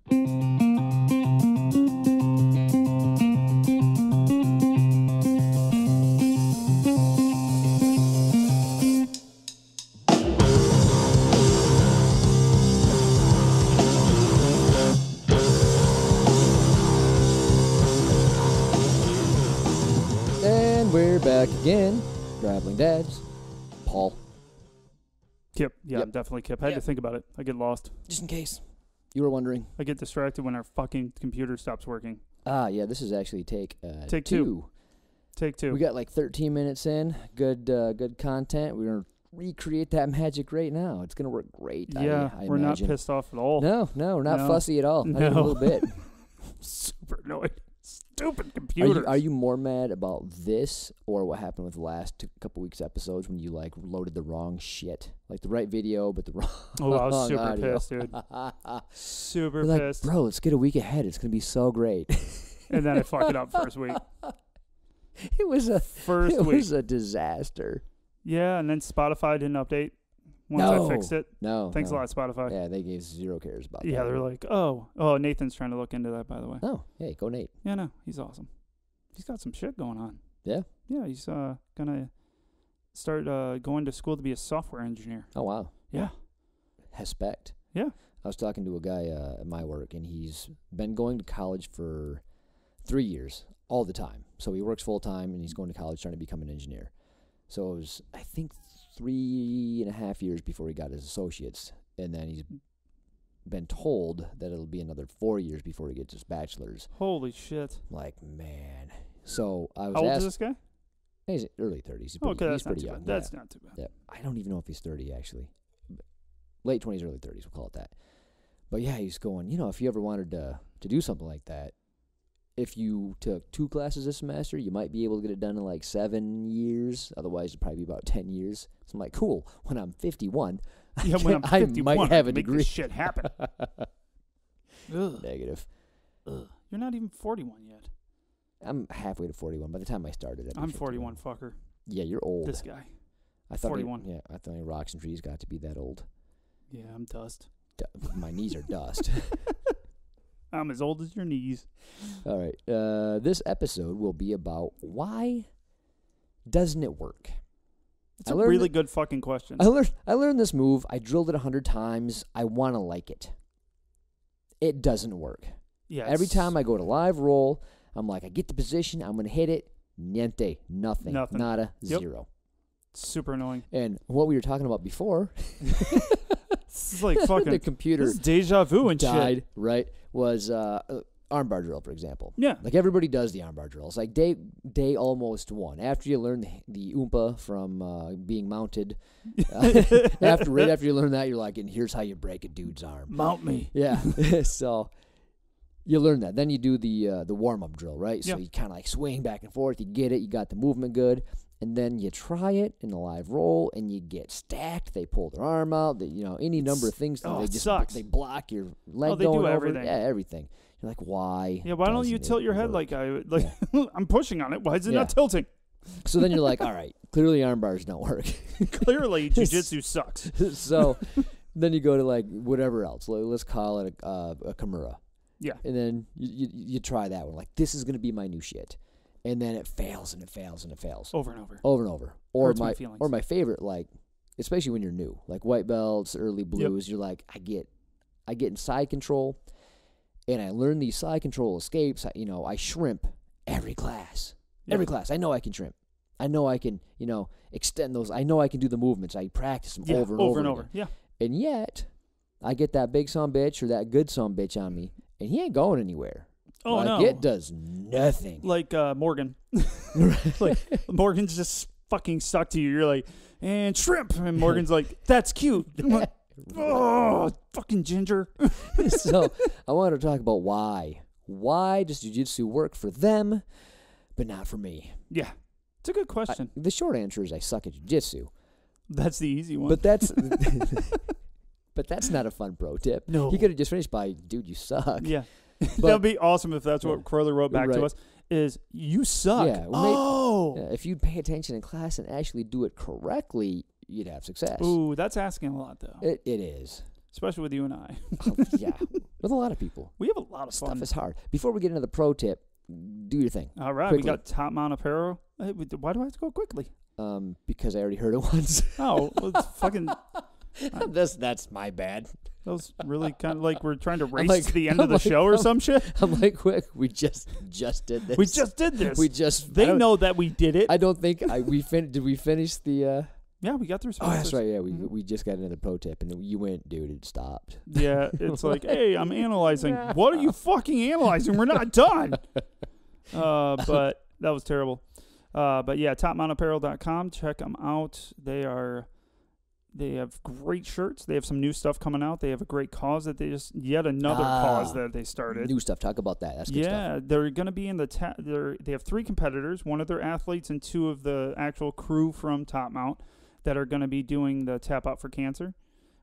We're back again. Grappling Dads. Paul. Kip. Yeah, yep. Definitely Kip. I had to think about it. I get lost. Just in case you were wondering. I get distracted when our fucking computer stops working. Yeah, this is actually take two. Take two. We got like 13 minutes in. Good content. We're going to recreate that magic right now. It's going to work great. Yeah, I we're imagine. not pissed off at all. No, we're not fussy at all. Not even a little bit. Super annoyed. Stupid computers. Are you more mad about this or what happened with the last couple weeks episodes when you like loaded the wrong shit, like the right video but the wrong? Oh, I was super audio. pissed, dude. Super We're pissed, like, bro. Let's get a week ahead. It's gonna be so great. And then I fucked it up first week. It was a disaster. Yeah, and then Spotify didn't update once I fixed it. Thanks a lot, Spotify. Yeah, they gave zero cares about that. Yeah, they're like, oh, Nathan's trying to look into that, by the way. Oh, hey, go Nate. Yeah, no, he's awesome. He's got some shit going on. Yeah? Yeah, he's gonna start going to school to be a software engineer. Oh, wow. Yeah. Respect. Yeah. I was talking to a guy at my work, and he's been going to college for 3 years, all the time. So he works full-time, and he's going to college trying to become an engineer. So it was, I think, 3.5 years before he got his associates, and then he's been told that it'll be another 4 years before he gets his bachelor's. Holy shit! Like, man. So I was How old is this guy? He's early 30s. He's pretty young. That's not too bad. Yeah. I don't even know if he's 30 actually. Late 20s, early 30s. We'll call it that. But yeah, he's going. If you ever wanted to do something like that, if you took 2 classes this semester, you might be able to get it done in like 7 years. Otherwise, it'd probably be about 10 years. So I'm like, cool. When I'm 51, yeah, when I'm 51, I might have a make degree. This shit happen. Negative. Ugh. You're not even 41 yet. I'm halfway to 41. By the time I started, I'm 41, fucker. Yeah, you're old. This guy. I thought 41. I thought rocks and trees got to be that old. Yeah, I'm dust. My knees are dust. I'm as old as your knees. All right. This episode will be about why doesn't it work? It's a really good fucking question. I learned this move. I drilled it 100 times. I want to like it. It doesn't work. Yeah. Every time I go to live roll, I'm like, I get the position. I'm going to hit it. Niente. Nothing. Nada. Yep. Zero. Super annoying. And what we were talking about before. This is like fucking. The computer. This is deja vu and died, shit. Right? Was armbar drill, for example. Yeah. Like everybody does the armbar drill. It's like day almost one. After you learn the oompa from being mounted, right after you learn that, you're like, and here's how you break a dude's arm. Mount me. Yeah. So you learn that. Then you do the warm-up drill, right? So you kind of like swing back and forth. You get it. You got the movement good. And then you try it in a live roll, and you get stacked. They pull their arm out. Any number of things. It sucks. They block your leg they going do over. everything. Yeah, everything. You're like, why? Yeah, why don't you tilt your head work? I'm pushing on it. Why is it not tilting? So then you're like, all right, clearly arm bars don't work. Clearly, jiu-jitsu sucks. So then you go to like whatever else. Let's call it a Kimura. Yeah. And then you try that one. Like, this is going to be my new shit. And then it fails and it fails and it fails. Over and over. Over and over. Hurts My favorite, like, especially when you're new, like white belts, early blues, you're like, I get in side control, and I learn these side control escapes. I shrimp every class. Yeah. Every class. I know I can shrimp. I know I can, extend those. I know I can do the movements. I practice them over and over. Yeah. And yet, I get that big son bitch or that good son bitch on me, and he ain't going anywhere. Oh, no. It does nothing. Like Morgan. Like, Morgan's just fucking stuck to you. You're like, and shrimp. And Morgan's like, that's cute. I'm like, oh, fucking ginger. So I wanted to talk about why. Why does jiu-jitsu work for them, but not for me? Yeah. It's a good question. The short answer is I suck at jiu-jitsu. That's the easy one. But that's not a fun pro tip. No. He could have just finished by, dude, you suck. Yeah. That would be awesome if that's what Crowley wrote back to us, is you suck. Yeah. If you'd pay attention in class and actually do it correctly, you'd have success. Ooh, that's asking a lot, though. It is. especially with you and I. Yeah, with a lot of people. We have a lot of Stuff fun. is hard. Before we get into the pro tip, do your thing. All right, quickly. we got Top Mount Apparel. Hey, why do I have to go quickly? Because I already heard it once. Oh, well, it's fucking. That's my bad. That was really kind of like we're trying to race like- to the end of the show or some shit. I'm like, quick. We just did this. We just did this. We just. They know that we did it. I don't think did we finish the? Yeah, we got through Oh, sponsors. that's right. Yeah, we just got another pro tip, and you went, dude. It stopped. Yeah, it's like, hey, I'm analyzing. What are you fucking analyzing? We're not done. But that was terrible. But yeah, topmountapparel.com. Check them out. They have great shirts. They have some new stuff coming out. They have a great cause that they just yet another cause that they started. New stuff. Talk about that. That's good stuff. Yeah, they're going to be in the they have 3 competitors, one of their athletes and 2 of the actual crew from Top Mount that are going to be doing the Tap Out for Cancer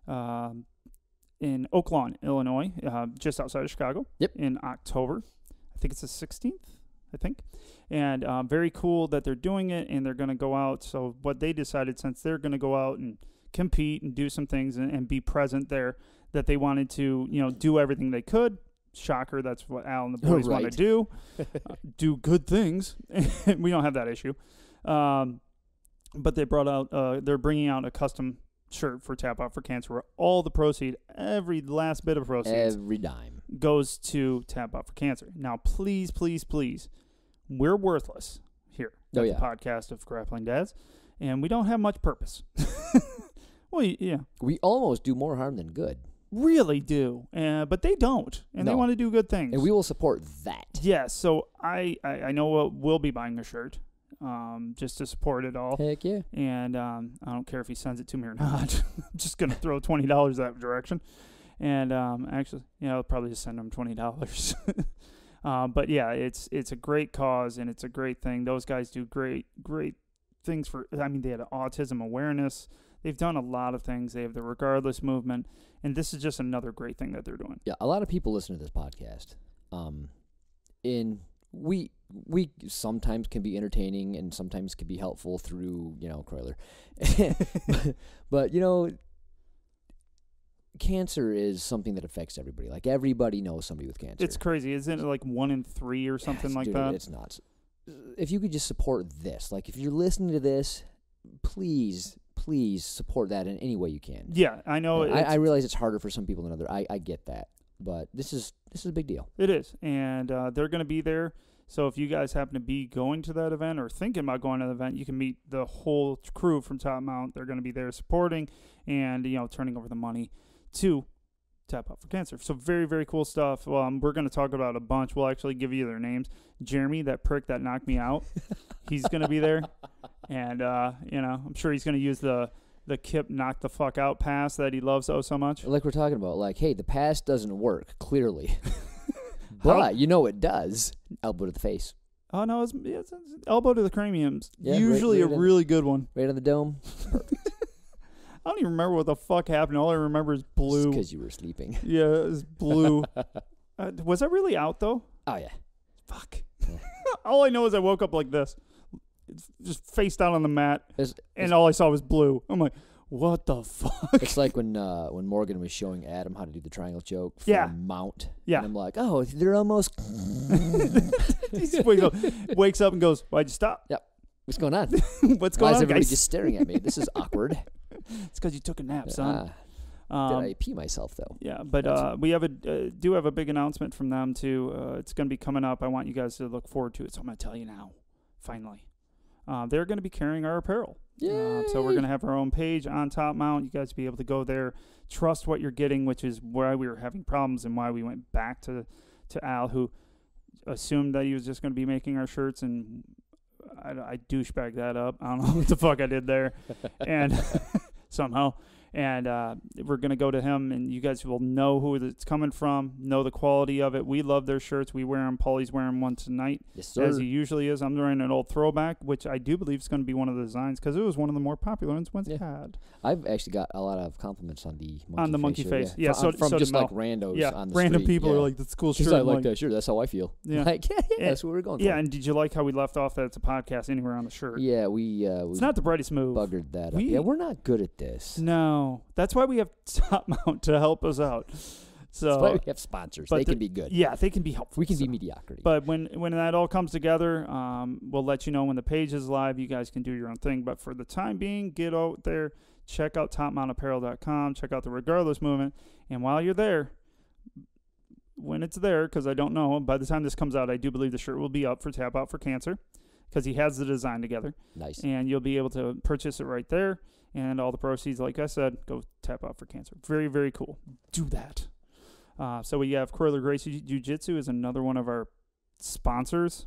in Oak Lawn, Illinois, just outside of Chicago. Yep. In October. I think it's the 16th, I think. And very cool that they're doing it and they're going to go out. So what they decided, since they're going to go out and compete and do some things and be present there, that they wanted to, do everything they could. Shocker, that's what Al and the boys want to do. Do good things. We don't have that issue. But they brought out, they're bringing out a custom shirt for Tap Out for Cancer where all the proceeds, every last bit of proceeds, every dime goes to Tap Out for Cancer. Now, please, please, please, we're worthless here at the podcast of Grappling Dads, and we don't have much purpose. Well, yeah. We almost do more harm than good. Really do. But they don't, and they want to do good things. And we will support that. Yes, so I know we'll be buying a shirt just to support it all. Heck yeah. And I don't care if he sends it to me or not. I'm just going to throw $20 that direction. And actually, I'll probably just send him $20. But yeah, it's a great cause and it's a great thing. Those guys do great things they had autism awareness. They've done a lot of things. They have the Regardless movement, and this is just another great thing that they're doing. Yeah, a lot of people listen to this podcast. And we sometimes can be entertaining and sometimes can be helpful through, Croyler. but cancer is something that affects everybody. Like, everybody knows somebody with cancer. It's crazy. Isn't it like 1 in 3 or something like that? It's nuts. If you could just support this, like if you're listening to this, please support that in any way you can. Yeah, I know. I realize it's harder for some people than others. I get that. But this is a big deal. It is. And they're going to be there. So if you guys happen to be going to that event or thinking about going to the event, you can meet the whole crew from Top Mount. They're going to be there supporting and, turning over the money to Tap Out for Cancer. So very, very cool stuff. Well, we're going to talk about a bunch. We'll actually give you their names. Jeremy, that prick that knocked me out, he's going to be there. And, I'm sure he's going to use the Kip knock the fuck out pass that he loves so much. Like we're talking about, like, hey, the pass doesn't work, clearly. But it does. Elbow to the face. Oh, no, it's elbow to the cranium's Yeah, usually right a really good one. Right on the dome. Perfect. I don't even remember what the fuck happened. All I remember is blue. Because you were sleeping. Yeah, it was blue. Was I really out, though? Oh, yeah. Fuck. Yeah. All I know is I woke up like this. Just face down on the mat, and all I saw was blue. I'm like, what the fuck? It's like when Morgan was showing Adam how to do the triangle choke from Mount. Yeah. And I'm like, oh, they're almost... He just wakes up and goes, why'd you stop? Yep. What's going on? What's going Why is on, everybody guys? just staring at me? This is awkward. It's because you took a nap, son. Did I pee myself, though? Yeah, but we have do have a big announcement from them, too. It's going to be coming up. I want you guys to look forward to it, so I'm going to tell you now, finally. They're going to be carrying our apparel. So we're going to have our own page on Top Mount. You guys will be able to go there, trust what you're getting, which is why we were having problems and why we went back to Al, who assumed that he was just going to be making our shirts, and I douchebag that up. I don't know what the fuck I did there. And somehow. And we're going to go to him, and you guys will know who it's coming from, know the quality of it. We love their shirts. We wear them. Paulie's wearing one tonight, yes, sir. as he usually is. I'm wearing an old throwback, which I do believe is going to be one of the designs because it was one of the more popular ones once had. I've actually got a lot of compliments on the monkey face. Shirt, Yeah, from so just did like Mel. randos on the random street. people are like, that's a cool shirt. I like that shirt. That's how I feel. Yeah. Like, that's what we're going for. Yeah, and did you like how we left off that it's a podcast anywhere on the shirt? Yeah, we it's not the brightest move. buggered that up. Yeah, we're not good at this. No. know. That's why we have Top Mount to help us out. So That's why we have sponsors. They can be good. Yeah, they can be helpful. We can be mediocrity. But when that all comes together, we'll let you know when the page is live. You guys can do your own thing. But for the time being, get out there, check out topmountapparel.com, check out the Regardless movement. And while you're there, when it's there, because I don't know, by the time this comes out, I do believe the shirt will be up for Tap Out for Cancer, because he has the design together. Nice. And you'll be able to purchase it right there. And all the proceeds, like I said, go Tap Out for Cancer. Very, very cool. Do that. So we have Curler Gracie Jiu Jitsu is another one of our sponsors.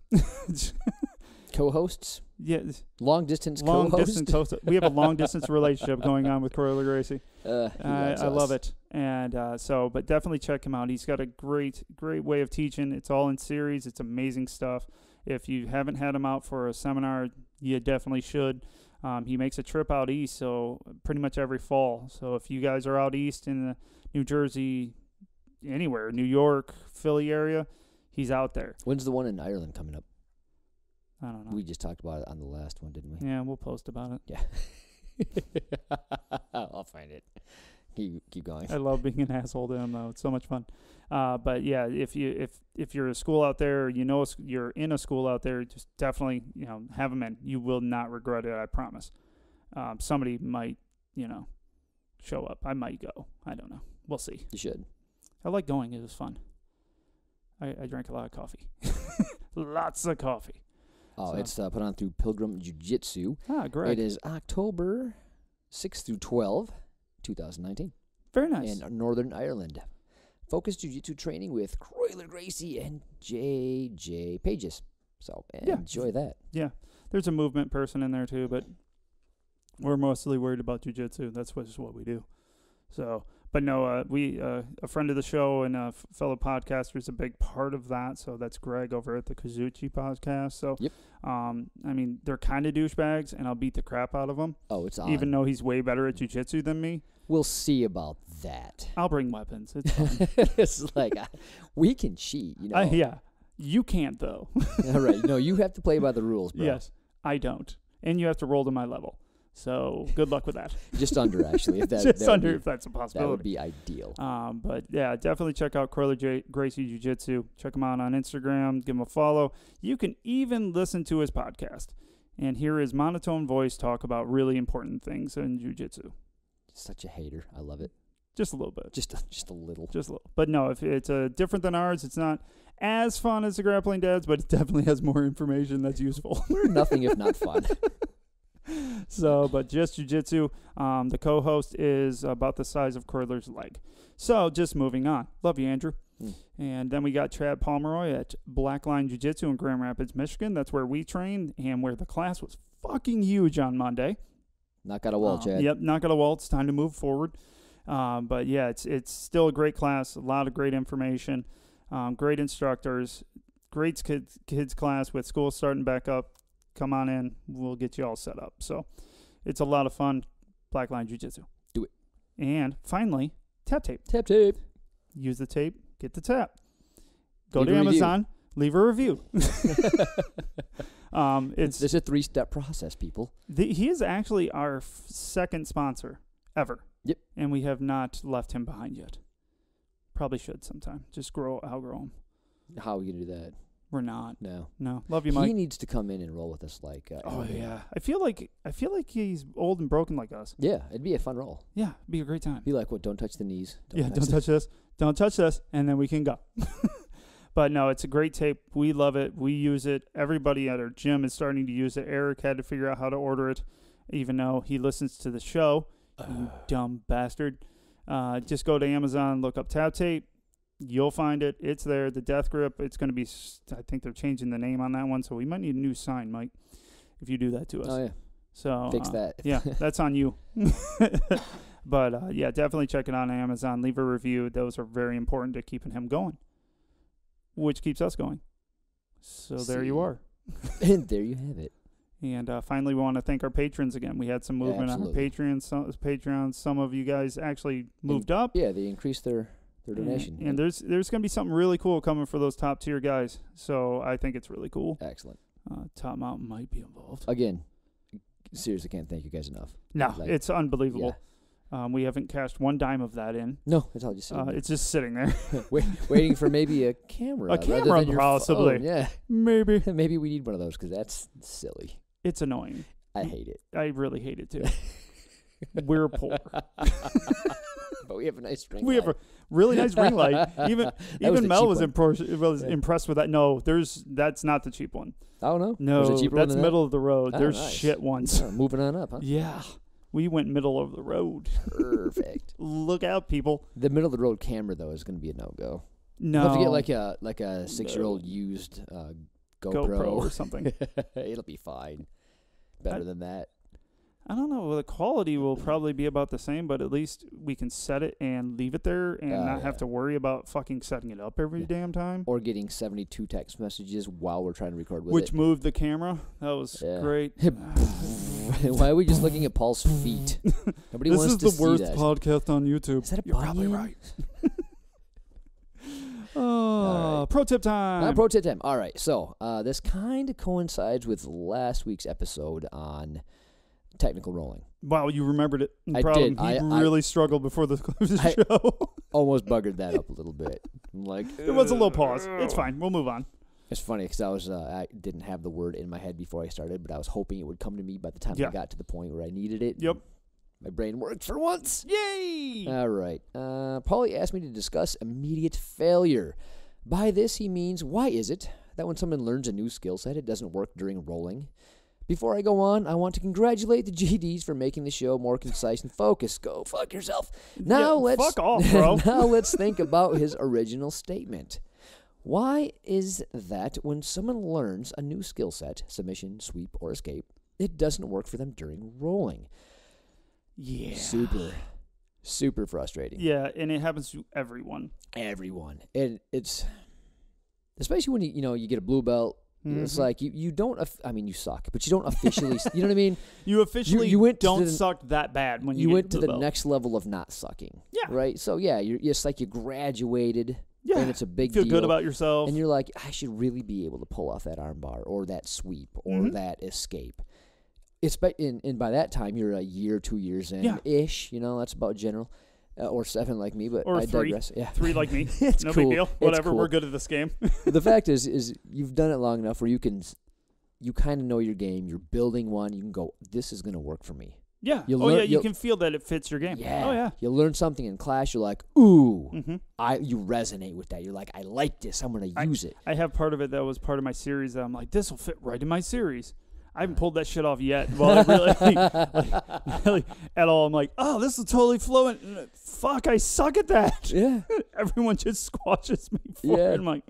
Co-hosts? Yeah. Long distance co-host. We have a long distance relationship going on with Curler Gracie. I love it. And but definitely check him out. He's got a great way of teaching. It's all in series. It's amazing stuff. If you haven't had him out for a seminar, you definitely should. He makes a trip out east, so pretty much every fall. So if you guys are out east in the New Jersey, anywhere, New York, Philly area, he's out there. When's the one in Ireland coming up? I don't know. We just talked about it on the last one, didn't we? Yeah, we'll post about it. Yeah. I'll find it. Keep going. I love being an asshole to him, though. It's so much fun. But yeah, if you're a school out there, you're in a school out there, just definitely have him in. You will not regret it, I promise. Somebody might show up. I might go. I don't know. We'll see. You should. I like going. It was fun. I drank a lot of coffee. Lots of coffee. Oh, so. It's put on through Pilgrim Jiu Jitsu. Ah, great. It is October 6th through 12th, 2019. Very nice. In Northern Ireland. Focused Jiu Jitsu training with Croyler Gracie and J.J. Pages. So enjoy that. Yeah. There's a movement person in there too, but we're mostly worried about Jiu Jitsu. That's just what we do. So... But no, we a friend of the show and a fellow podcaster is a big part of that. So that's Greg over at the Kazuchi podcast. So, yep. I mean, they're kind of douchebags, and I'll beat the crap out of them. Oh, it's on. Even though he's way better at jiu-jitsu than me. We'll see about that. I'll bring weapons. It's fine. It's like, we can cheat, Yeah. You can't, though. All right. No, you have to play by the rules, bro. Yes, I don't. And you have to roll to my level. So good luck with that. Just under, actually. If that, Just that under, be, if that's a possibility. That would be ideal. But yeah, definitely check out Curler Gracie Jiu Jitsu. Check him out on Instagram. Give him a follow. You can even listen to his podcast and hear his monotone voice talk about really important things in Jiu Jitsu. Such a hater. I love it. Just a little bit. Just a little. Just a little. But no, if it's different than ours, it's not as fun as the Grappling Dads, but it definitely has more information that's useful. We're nothing if not fun. So, but just jiu-jitsu. The co-host is about the size of Curler's leg. So, just moving on. Love you, Andrew. And then we got Chad Pomeroy at Blackline Jiu-Jitsu in Grand Rapids, Michigan. That's where we trained and where the class was fucking huge on Monday. Not got a wall, Chad. Yep, not got a wall. It's time to move forward. But yeah, it's still a great class. A lot of great information. Great instructors. Great kids class with school starting back up. Come on in. We'll get you all set up. So it's a lot of fun. Blackline Jiu-Jitsu. Do it. And finally, tap tape. Tap tape. Use the tape. Get the tap. Go to Amazon. Leave a review. It's a 3-step process, people. He is actually our second sponsor ever. Yep. And we have not left him behind yet. Probably should sometime. Just outgrow him. How are we going to do that? We're not. No. Love you, Mike. He needs to come in and roll with us like. Yeah. I feel like he's old and broken like us. Yeah, it'd be a fun roll. Yeah, it'd be a great time. Be like, what? Don't touch the knees. Don't touch this. Don't touch this, and then we can go. But no, it's a great tape. We love it. We use it. Everybody at our gym is starting to use it. Eric had to figure out how to order it, even though he listens to the show. You dumb bastard. Just go to Amazon, look up Tap Tape. You'll find it. It's there. The Death Grip. It's going to be, I think they're changing the name on that one, so we might need a new sign, Mike, if you do that to us. Oh, yeah. So fix that. Yeah, that's on you. But, yeah, definitely check it out on Amazon. Leave a review. Those are very important to keeping him going, which keeps us going. So there you are. And there you have it. And finally, we want to thank our patrons again. We had some movement on our Patreon. Some of you guys actually moved up. Yeah, they increased their donation. And there's going to be something really cool coming for those top tier guys. So I think it's really cool. Excellent. Top Mountain might be involved. Again, seriously, can't thank you guys enough. No, it's unbelievable. We haven't cashed one dime of that in. No, it's all just sitting there. It's just sitting there. waiting for maybe a camera. A camera, possibly. Yeah. Maybe. Maybe we need one of those because that's silly. It's annoying. I hate it. I really hate it too. We're poor. But we have a nice ring We light. have a really nice ring light. Even the Mel was, cheap impressed with that. No, that's not the cheap one. Oh, no? No, Was it cheaper that's than middle of the road. Oh, There's nice. shit ones. Oh, moving on up, huh? Yeah. We went middle of the road. Perfect. Look out, people. The middle of the road camera, though, is going to be a no-go. No. You'll have to get like a 6-year-old used GoPro or something. It'll be fine. Better than that. I don't know. The quality will probably be about the same, but at least we can set it and leave it there and not have to worry about fucking setting it up every damn time. Or getting 72 text messages while we're trying to record with Which it. moved the camera. That was great. Why are we just looking at Paul's feet? Nobody This wants is to the see worst that. podcast on YouTube. Is that a You're probably bunion? right. Pro tip time. Pro tip time. All right. So this kind of coincides with last week's episode on technical rolling. Wow, you remembered it. I'm I proud did. of him. He really struggled before the show. Almost buggered that up a little bit. I'm like, There was a little pause. It's fine. We'll move on. It's funny because I didn't have the word in my head before I started, but I was hoping it would come to me by the time I got to the point where I needed it. Yep. My brain worked for once. Yay! All right. Paulie asked me to discuss immediate failure. By this, he means, why is it that when someone learns a new skill set, it doesn't work during rolling? Before I go on, I want to congratulate the GDs for making the show more concise and focused. Go fuck yourself. Now let's fuck off, bro. Now let's think about his original statement. Why is that when someone learns a new skill set, submission, sweep, or escape, it doesn't work for them during rolling? Yeah. Super frustrating. Yeah, and it happens to everyone. Everyone. And it's, especially when you get a blue belt. Mm-hmm. It's like you don't. You suck, but you don't officially. You know what I mean? You officially don't suck that bad when you went to the belt. next level of not sucking. Yeah. Right. So yeah, it's like you graduated. Yeah. And it's a big deal. Feel good about yourself. And you're like, I should really be able to pull off that arm bar or that sweep or that escape. And by that time you're a year, 2 years in ish. That's about general. Or 7 like me, but or I 3. digress. Yeah. 3 like me. It's no cool. big deal. Whatever. Cool. We're good at this game. The fact is you've done it long enough where you kind of know your game. You're building one. You can go, this is going to work for me. Yeah. You can feel that it fits your game. Yeah. Oh, yeah. You learn something in class. You're like, ooh. Mm-hmm. You resonate with that. You're like, I like this. I'm going to use it. I have part of it that was part of my series that I'm like, this will fit right in my series. I haven't pulled that shit off yet. Well, really at all. I'm like, oh, this is totally fluent. Fuck, I suck at that. Yeah. Everyone just squashes me for it. I'm like,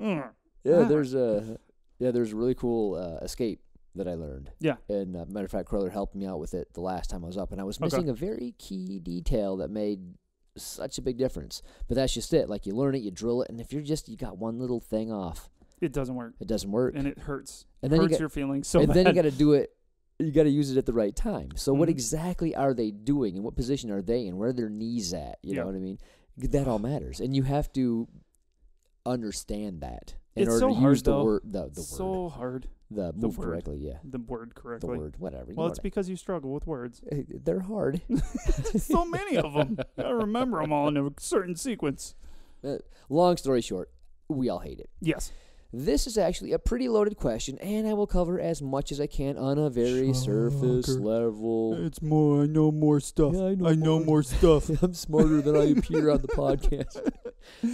there's a really cool escape that I learned. Yeah. And matter of fact, Curler helped me out with it the last time I was up, and I was missing a very key detail that made such a big difference. But that's just it. Like, you learn it, you drill it, and if you got one little thing off, it doesn't work. It doesn't work. And it hurts. And then hurts your feelings so bad. And then you got to do it. You got to use it at the right time. So what exactly are they doing, and what position are they in? Where are their knees at? You know what I mean? That all matters, and you have to understand that in order to use the word. So hard. The move correctly, yeah. The word correctly. The word, whatever. Well, it's because you struggle with words. They're hard. So many of them. You got to remember them all in a certain sequence. Long story short, we all hate it. Yes. This is actually a pretty loaded question, and I will cover as much as I can on a very surface level. It's more. I know more stuff. Yeah, I know more stuff. I'm smarter than I appear on the podcast.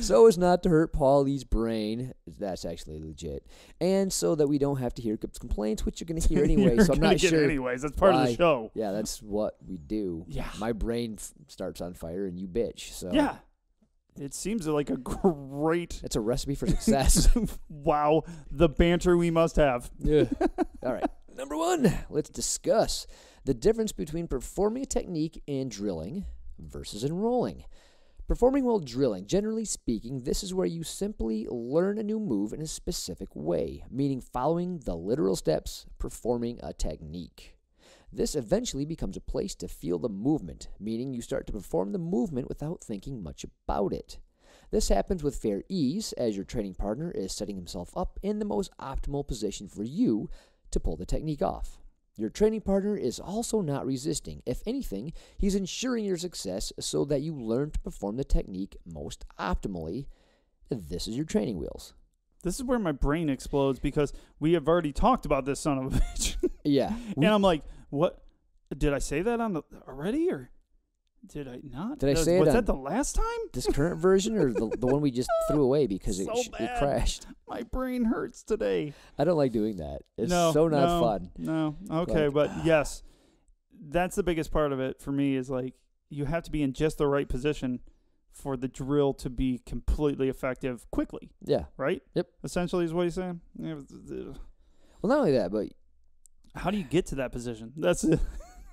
So as not to hurt Paulie's brain, that's actually legit, and so that we don't have to hear complaints, which you're going to hear anyway. So I'm not sure. Anyways, that's part of the show. Yeah, that's what we do. Yeah. My brain starts on fire, and you bitch. So yeah. It seems like a great... It's a recipe for success. Wow. The banter we must have. Yeah. All right. Number 1, let's discuss the difference between performing a technique in drilling versus in rolling. Performing while drilling, generally speaking, this is where you simply learn a new move in a specific way, meaning following the literal steps, performing a technique. This eventually becomes a place to feel the movement, meaning you start to perform the movement without thinking much about it. This happens with fair ease, as your training partner is setting himself up in the most optimal position for you to pull the technique off. Your training partner is also not resisting. If anything, he's ensuring your success so that you learn to perform the technique most optimally. This is your training wheels. This is where my brain explodes because we have already talked about this son of a bitch. Yeah. And I'm like, what? Did I say that on the already or did I not? Did I say it Was on that the last time? this current version or the one we just threw away because it bad. crashed? My brain hurts today. I don't like doing that. It's no, so not no, fun. No. Okay, Like, but yes, that's the biggest part of it for me is like you have to be in just the right position for the drill to be completely effective quickly. Yeah. Right? Yep. Essentially is what he's saying. Yeah. Well, not only that, but How do you get to that position? That's it.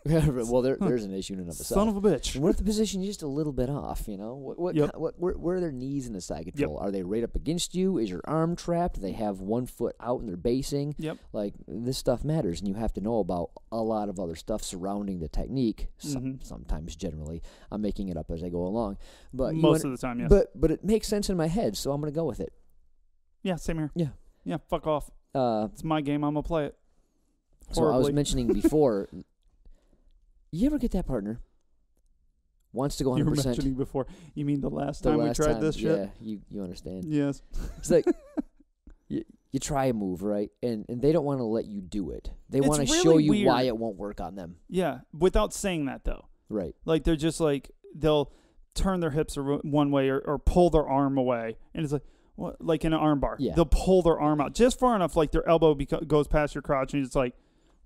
well, there's an issue in and of itself. Son of a bitch. And what if the position is just a little bit off? You know, where are their knees in the side control? Are they right up against you? Is your arm trapped? Do they have one foot out and they're basing? Yep. Like this stuff matters, and you have to know about a lot of other stuff surrounding the technique. Sometimes, generally, I'm making it up as I go along, but most of the time, yes. But it makes sense in my head, so I'm gonna go with it. Yeah, same here. Yeah. Yeah. Fuck off. It's my game. I'm gonna play it. So I was mentioning before. You ever get that partner wants to go 100%? You were mentioning before. You mean the last time we tried this shit? Yeah, you understand. Yes. It's like you try a move, right? And they don't want to let you do it. They want to really show you weird. why it won't work on them. Yeah, without saying that though. Right. Like they're just like they'll turn their hips one way or pull their arm away, and it's like what? Like in an arm bar. Yeah. They'll pull their arm out just far enough, like their elbow goes past your crotch, and it's like,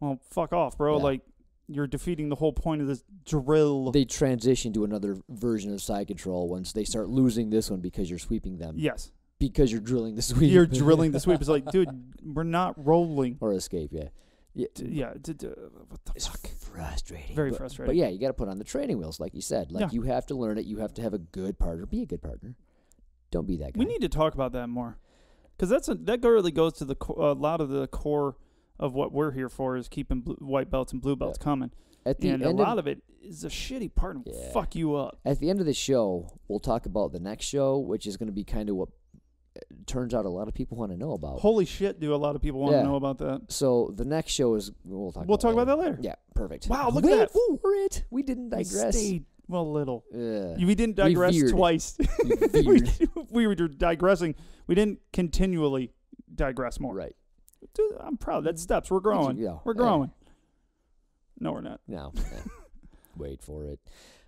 well, fuck off, bro. Yeah. Like. You're defeating the whole point of this drill. They transition to another version of side control once they start losing this one because you're sweeping them. Yes. Because you're drilling the sweep. You're drilling the sweep. It's like, dude, we're not rolling. Or escape, yeah. What the it's fuck? Frustrating. Very frustrating. But yeah, you got to put on the training wheels, like you said. Like you have to learn it. You have to have a good partner. Be a good partner. Don't be that guy. We need to talk about that more, because that really goes to a lot of the core of what we're here for is keeping white belts and blue belts coming. And a lot of it is a shitty partner will fuck you up. At the end of the show, we'll talk about the next show, which is going to be kind of what turns out a lot of people want to know about. Holy shit, do a lot of people want to know about that. So the next show is, we'll talk about that later. Yeah, perfect. Wow, look at that. We didn't digress. Well, little. We didn't digress twice. We were digressing. We didn't continually digress more. Right. Dude, I'm proud. That's steps. We're growing. We're growing. No, we're not. No. Wait for it.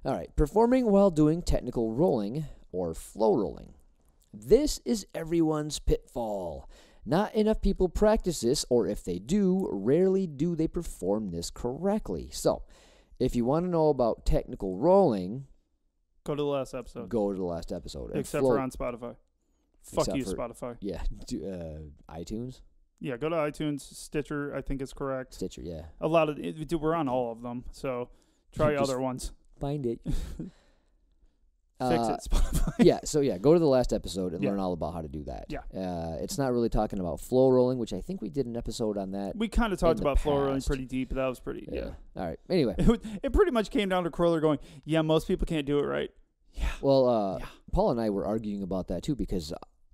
All right. Performing while doing technical rolling or flow rolling. This is everyone's pitfall. Not enough people practice this, or if they do, rarely do they perform this correctly. So, if you want to know about technical rolling, go to the last episode. Except for on Spotify. Fuck you, Spotify. Yeah. iTunes? Yeah, go to iTunes, Stitcher, I think is correct. Stitcher, yeah. A lot of we're on all of them, so try other ones. Find it. Fix it, Spotify. Go to the last episode and learn all about how to do that. Yeah. It's not really talking about flow rolling, which I think we did an episode on that. We kind of talked about flow rolling pretty deep, but that was pretty, All right. Anyway. It pretty much came down to Curler going, yeah, most people can't do it right. Yeah. Well, Paul and I were arguing about that too because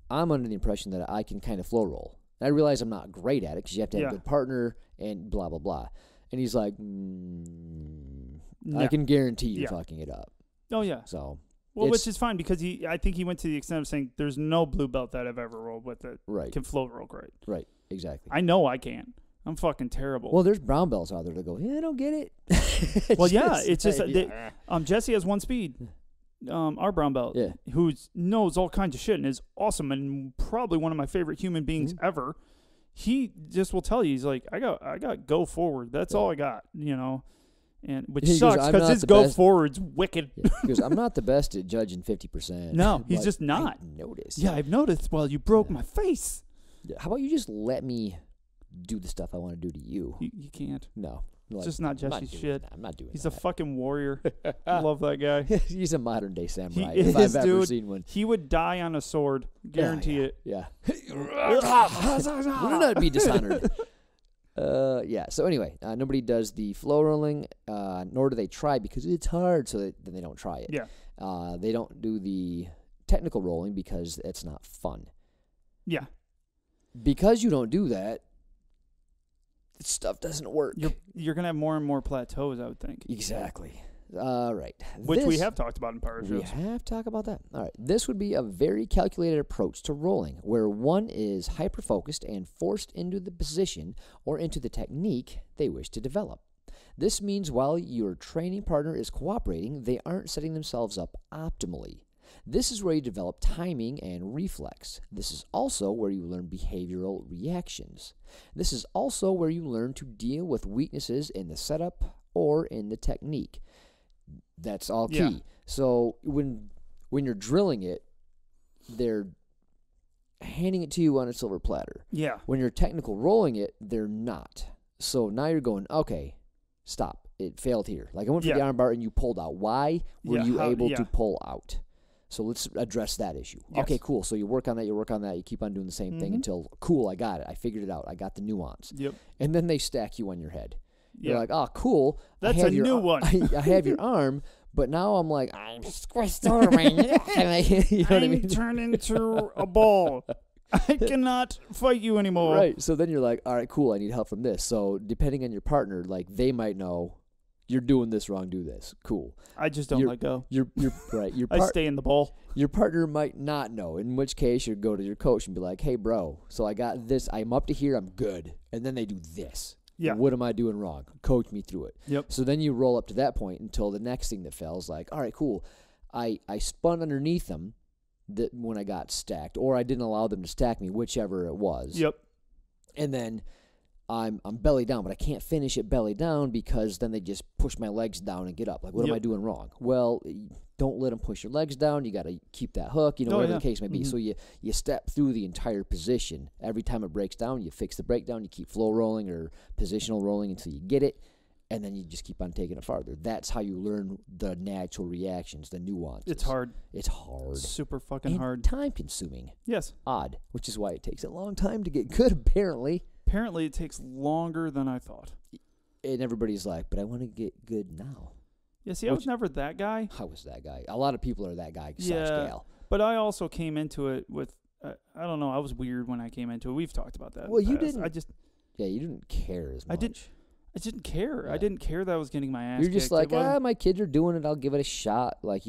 I'm under the impression that I can kind of flow roll. I realize I'm not great at it because you have to have a good partner and blah, blah, blah. And he's like, I can guarantee you're fucking it up. Oh, yeah. So, which is fine because I think he went to the extent of saying there's no blue belt that I've ever rolled with that can flow roll great. Right, exactly. I know I can. I'm fucking terrible. Well, there's brown belts out there that go, I don't get it. It's just Jesse has one speed. Our brown belt, who knows all kinds of shit and is awesome and probably one of my favorite human beings ever. He just will tell you, he's like, I got go forward. That's all I got, and which sucks because his go forward's wicked. Because I'm not the best at judging 50%. No, he's just not. I've noticed. Yeah, I've noticed. Well, you broke my face. How about you just let me do the stuff I want to do to you? You can't. No. It's just not Jesse's shit. I'm not doing He's that. a fucking warrior. I love that guy. He's a modern day samurai. If I've ever seen one. He would die on a sword. Guarantee it. Yeah. Will not be dishonored. So anyway, nobody does the flow rolling, nor do they try because it's hard, so then they don't try it. Yeah. They don't do the technical rolling because it's not fun. Yeah. Because you don't do that, stuff doesn't work. You're going to have more and more plateaus, I would think. Exactly. All right. Which we have talked about in power shows. We have talked about that. All right. This would be a very calculated approach to rolling, where one is hyper-focused and forced into the position or into the technique they wish to develop. This means while your training partner is cooperating, they aren't setting themselves up optimally. This is where you develop timing and reflex. This is also where you learn behavioral reactions. This is also where you learn to deal with weaknesses in the setup or in the technique. That's all key. Yeah. So when you're drilling it, they're handing it to you on a silver platter. Yeah. When you're technical rolling it, they're not. So now you're going, okay, stop. It failed here. Like I went for the arm bar and you pulled out. Why were you able to pull out? So let's address that issue. Yes. Okay, cool. So you work on that, you keep on doing the same thing until, cool, I got it. I figured it out. I got the nuance. Yep. And then they stack you on your head. You're like, oh, cool. That's a new one. I have your arm, but now I'm like, I'm squished over my neck. You know what I mean? turned into a ball. I cannot fight you anymore. Right. So then you're like, all right, cool. I need help from this. So depending on your partner, like they might know you're doing this wrong. Do this. Cool. I just don't let go. You're right. I stay in the ball. Your partner might not know. In which case, you go to your coach and be like, hey, bro. So I got this. I'm up to here. I'm good. And then they do this. Yeah. What am I doing wrong? Coach me through it. Yep. So then you roll up to that point until the next thing that fails. Like, all right, cool. I spun underneath them when I got stacked, or I didn't allow them to stack me, whichever it was. Yep. And then I'm belly down, but I can't finish it belly down because then they just push my legs down and get up. Like, what am I doing wrong? Well, don't let them push your legs down. You got to keep that hook, whatever the case may be. So you step through the entire position. Every time it breaks down, you fix the breakdown. You keep flow rolling or positional rolling until you get it, and then you just keep on taking it farther. That's how you learn the natural reactions, the nuances. It's hard. It's hard. Super fucking and hard. Time-consuming. Yes. Odd, which is why it takes a long time to get good, apparently. Apparently, it takes longer than I thought. And everybody's like, but I want to get good now. Yeah, see, I was never that guy. I was that guy. A lot of people are that guy / gal. But I also came into it with, I don't know, I was weird when I came into it. We've talked about that. Well, you didn't. Yeah, you didn't care as much. I didn't care. Yeah. I didn't care that I was getting my ass You're just kicked. like, my kids are doing it. I'll give it a shot. Like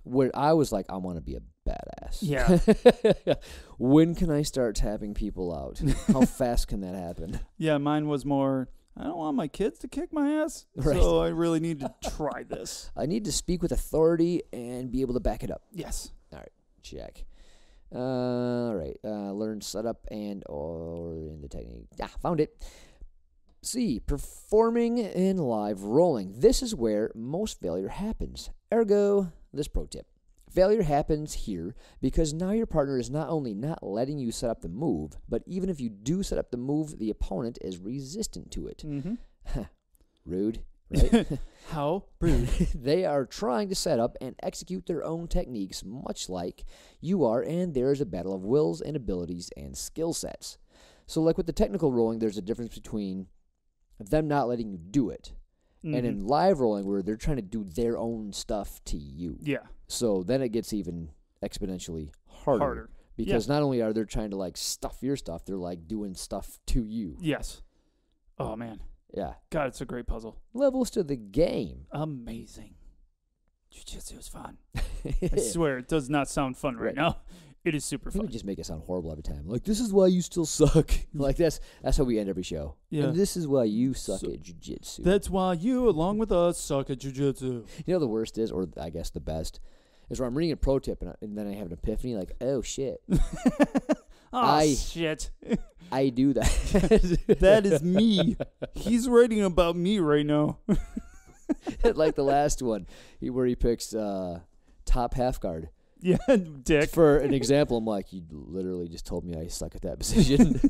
where I was like, I want to be a badass. Yeah. When can I start tapping people out? How fast can that happen? Yeah, mine was more, I don't want my kids to kick my ass, right. So I really need to try this. I need to speak with authority and be able to back it up. Yes. All right, check. All right, learn setup or in the technique. Yeah, found it. C, performing in live rolling. This is where most failure happens. Ergo, this pro tip. Failure happens here because now your partner is not only not letting you set up the move, but even if you do set up the move, the opponent is resistant to it. Mm-hmm. Rude, right? How rude. They are trying to set up and execute their own techniques, much like you are, and there is a battle of wills and abilities and skill sets. So like with the technical rolling, there's a difference between them not letting you do it, and in live rolling where they're trying to do their own stuff to you. Yeah. So then it gets even exponentially harder. Because not only are they trying to like stuff your stuff, they're like doing stuff to you. Yes. Oh, man. Yeah. God, it's a great puzzle. Levels to the game. Amazing. Jiu Jitsu is fun. I swear, it does not sound fun right now. It is super fun. We just make it sound horrible every time. Like, this is why you still suck. Like, that's how we end every show. Yeah. And this is why you suck at jiu-jitsu. That's why you, along with us, suck at jiu-jitsu. You know the worst is, or I guess the best, is where I'm reading a pro tip and then I have an epiphany, like, oh, shit. Shit. I do that. That is me. He's writing about me right now. Like the last one, where he picks top half guard. Yeah, dick. For an example, I'm like, you literally just told me I suck at that position.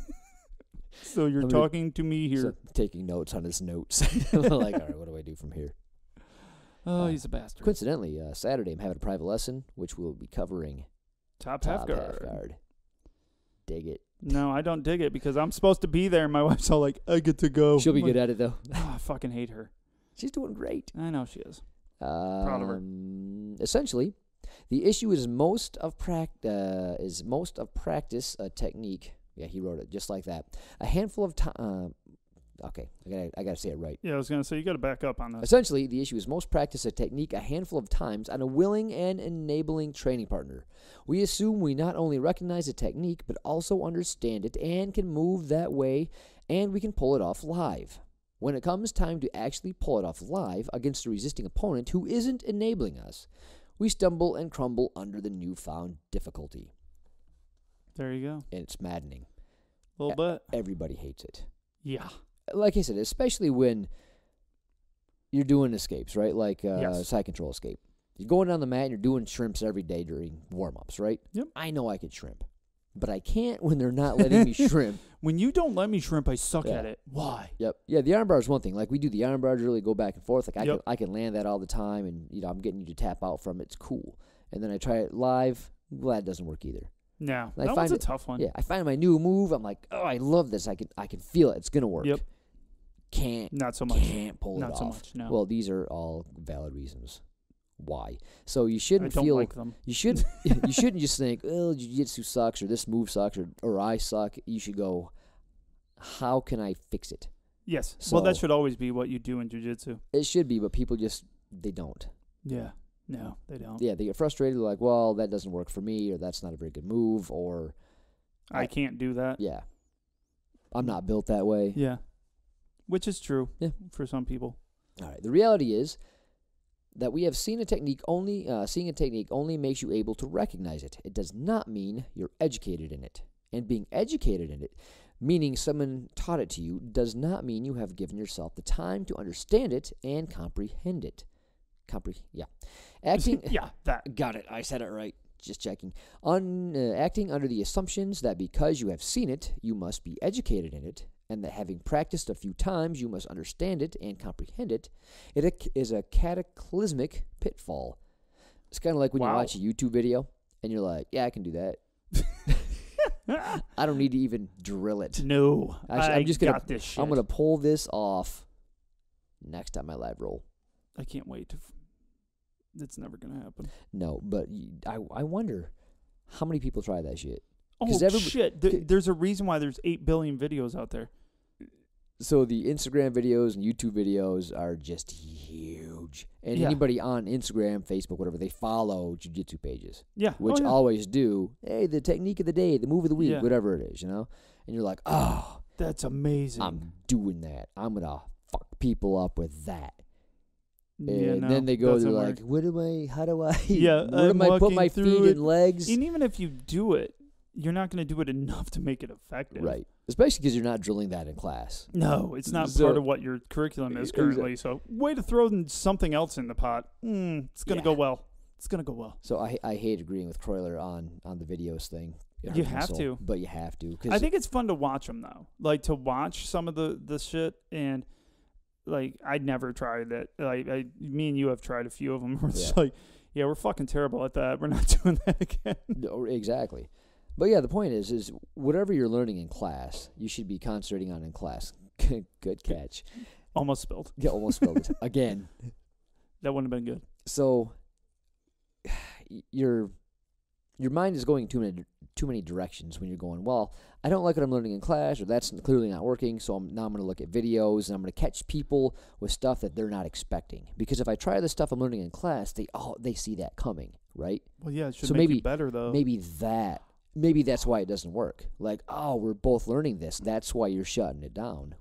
So you're talking to me here. So taking notes on his notes. I'm like, all right, what do I do from here? Oh, he's a bastard. Coincidentally, Saturday I'm having a private lesson, which we'll be covering top half guard. Dig it. No, I don't dig it because I'm supposed to be there. My wife's all like, I get to go. She'll be good at it, though. Oh, I fucking hate her. She's doing great. I know she is. Proud of her. Essentially, the issue is most of practice a technique. Yeah, he wrote it just like that. A handful of Okay, I gotta say it right. Yeah, I was gonna say you got to back up on this. Essentially, the issue is most practice a technique a handful of times on a willing and enabling training partner. We assume we not only recognize a technique, but also understand it and can move that way, and we can pull it off live. When it comes time to actually pull it off live against a resisting opponent who isn't enabling us, we stumble and crumble under the newfound difficulty. There you go. And it's maddening. A little bit. Everybody hates it. Yeah. Like I said, especially when you're doing escapes, right? Like Yes. side control escape. You're going down the mat and you're doing shrimps every day during warm-ups, right? Yep. I know I could shrimp, but I can't when they're not letting me shrimp. When you don't let me shrimp, I suck Yeah. at it. Why? Yep. Yeah, the arm bar is one thing. Like we do the arm bars, really go back and forth. Like Yep. I can land that all the time, and I'm getting you to tap out from it. It's cool. And then I try it live. Glad it doesn't work either. No, I that one's find a tough one. Yeah, I find my new move. I'm like, oh, I love this. I can feel it. It's gonna work. Yep. Not so much. Can't pull it Not off. so much. No. Well, these are all valid reasons why. So you I shouldn't don't feel like them. you should you shouldn't just think, oh, jiu-jitsu sucks or this move sucks or I suck. You should go, how can I fix it? Yes. So- Well, that should always be what you do in jiu-jitsu. It should be, but people they don't. Yeah. No, they don't. Yeah, they get frustrated. They're like, well, that doesn't work for me, or that's not a very good move, or I can't do that. yeah, I'm not built that way. Yeah. Which is true. Yeah. For some people. All right. The reality is that we have seen a technique only. Seeing a technique only makes you able to recognize it. It does not mean you're educated in it. And being educated in it, meaning someone taught it to you, does not mean you have given yourself the time to understand it and comprehend it. Yeah. Acting. Yeah, that. Got it. I said it right. Just checking. Acting under the assumptions that because you have seen it, you must be educated in it, and that having practiced a few times, you must understand it and comprehend it, it is a cataclysmic pitfall. It's kind of like when you watch a YouTube video, and you're like, yeah, I can do that. I don't need to even drill it. No. I'm just got this shit. I'm going to pull this off next time I live roll. I can't wait. It's never going to happen. No, but I wonder how many people try that shit. Oh, shit. There's a reason why there's 8 billion videos out there. So the Instagram videos and YouTube videos are just huge. And anybody on Instagram, Facebook, whatever, they follow jiu-jitsu pages. Yeah. Which always do, hey, the technique of the day, the move of the week, whatever it is, And you're like, oh. That's amazing. I'm doing that. I'm going to fuck people up with that. And then they go, they're like, how do I, where do I put my feet and legs? And even if you do it, you're not going to do it enough to make it effective. Right. Especially because you're not drilling that in class. No, it's not part of what your curriculum is currently. So way to throw something else in the pot. It's going to go well. It's going to go well. So I hate agreeing with Croyler on the videos thing. You have to. But you have to. I think it's fun to watch them, though. Like, to watch some of the shit, and, like, I'd never tried it. Like, me and you have tried a few of them. Where it's like, yeah, we're fucking terrible at that. We're not doing that again. No, exactly. But yeah, the point is whatever you're learning in class, you should be concentrating on in class. Good catch. Almost spilled. Yeah, almost spilled it. Again. That wouldn't have been good. So your mind is going too many directions when you're going, well, I don't like what I'm learning in class, or that's clearly not working, so now I'm going to look at videos, and I'm going to catch people with stuff that they're not expecting. Because if I try the stuff I'm learning in class, they see that coming, right? Well, yeah, it should make you better, though. Maybe that's why it doesn't work. Like, oh, we're both learning this. That's why you're shutting it down.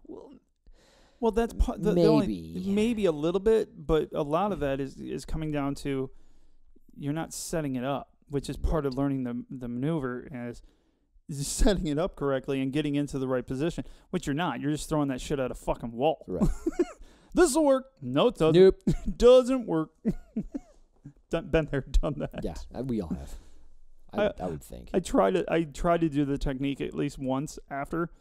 Well, that's maybe a little bit, but a lot of that is coming down to you're not setting it up, which is part of learning the maneuver, is setting it up correctly and getting into the right position, which you're not. You're just throwing that shit at a fucking wall. Right. This will work. No, it doesn't. Nope. Doesn't work. Been there, done that. Yeah, we all have. I would think. I try to do the technique at least once after,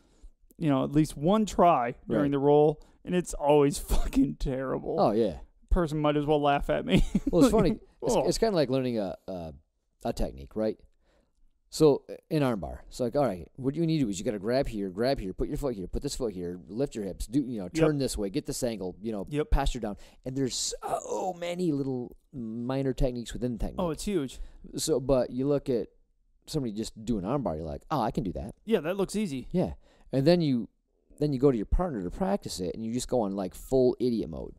at least one try during the roll, and it's always fucking terrible. Oh yeah. Person might as well laugh at me. Well, it's funny. It's kind of like learning a technique, right? So in armbar, it's like, all right, what you need to do is you got to grab here, put your foot here, put this foot here, lift your hips, turn this way, get this angle, posture down, and there's so many little minor techniques within the technique. Oh, it's huge. So, but you look at somebody just doing armbar, you're like, oh, I can do that. Yeah, that looks easy. Yeah, and then you then you go to your partner to practice it, and you just go on like full idiot mode.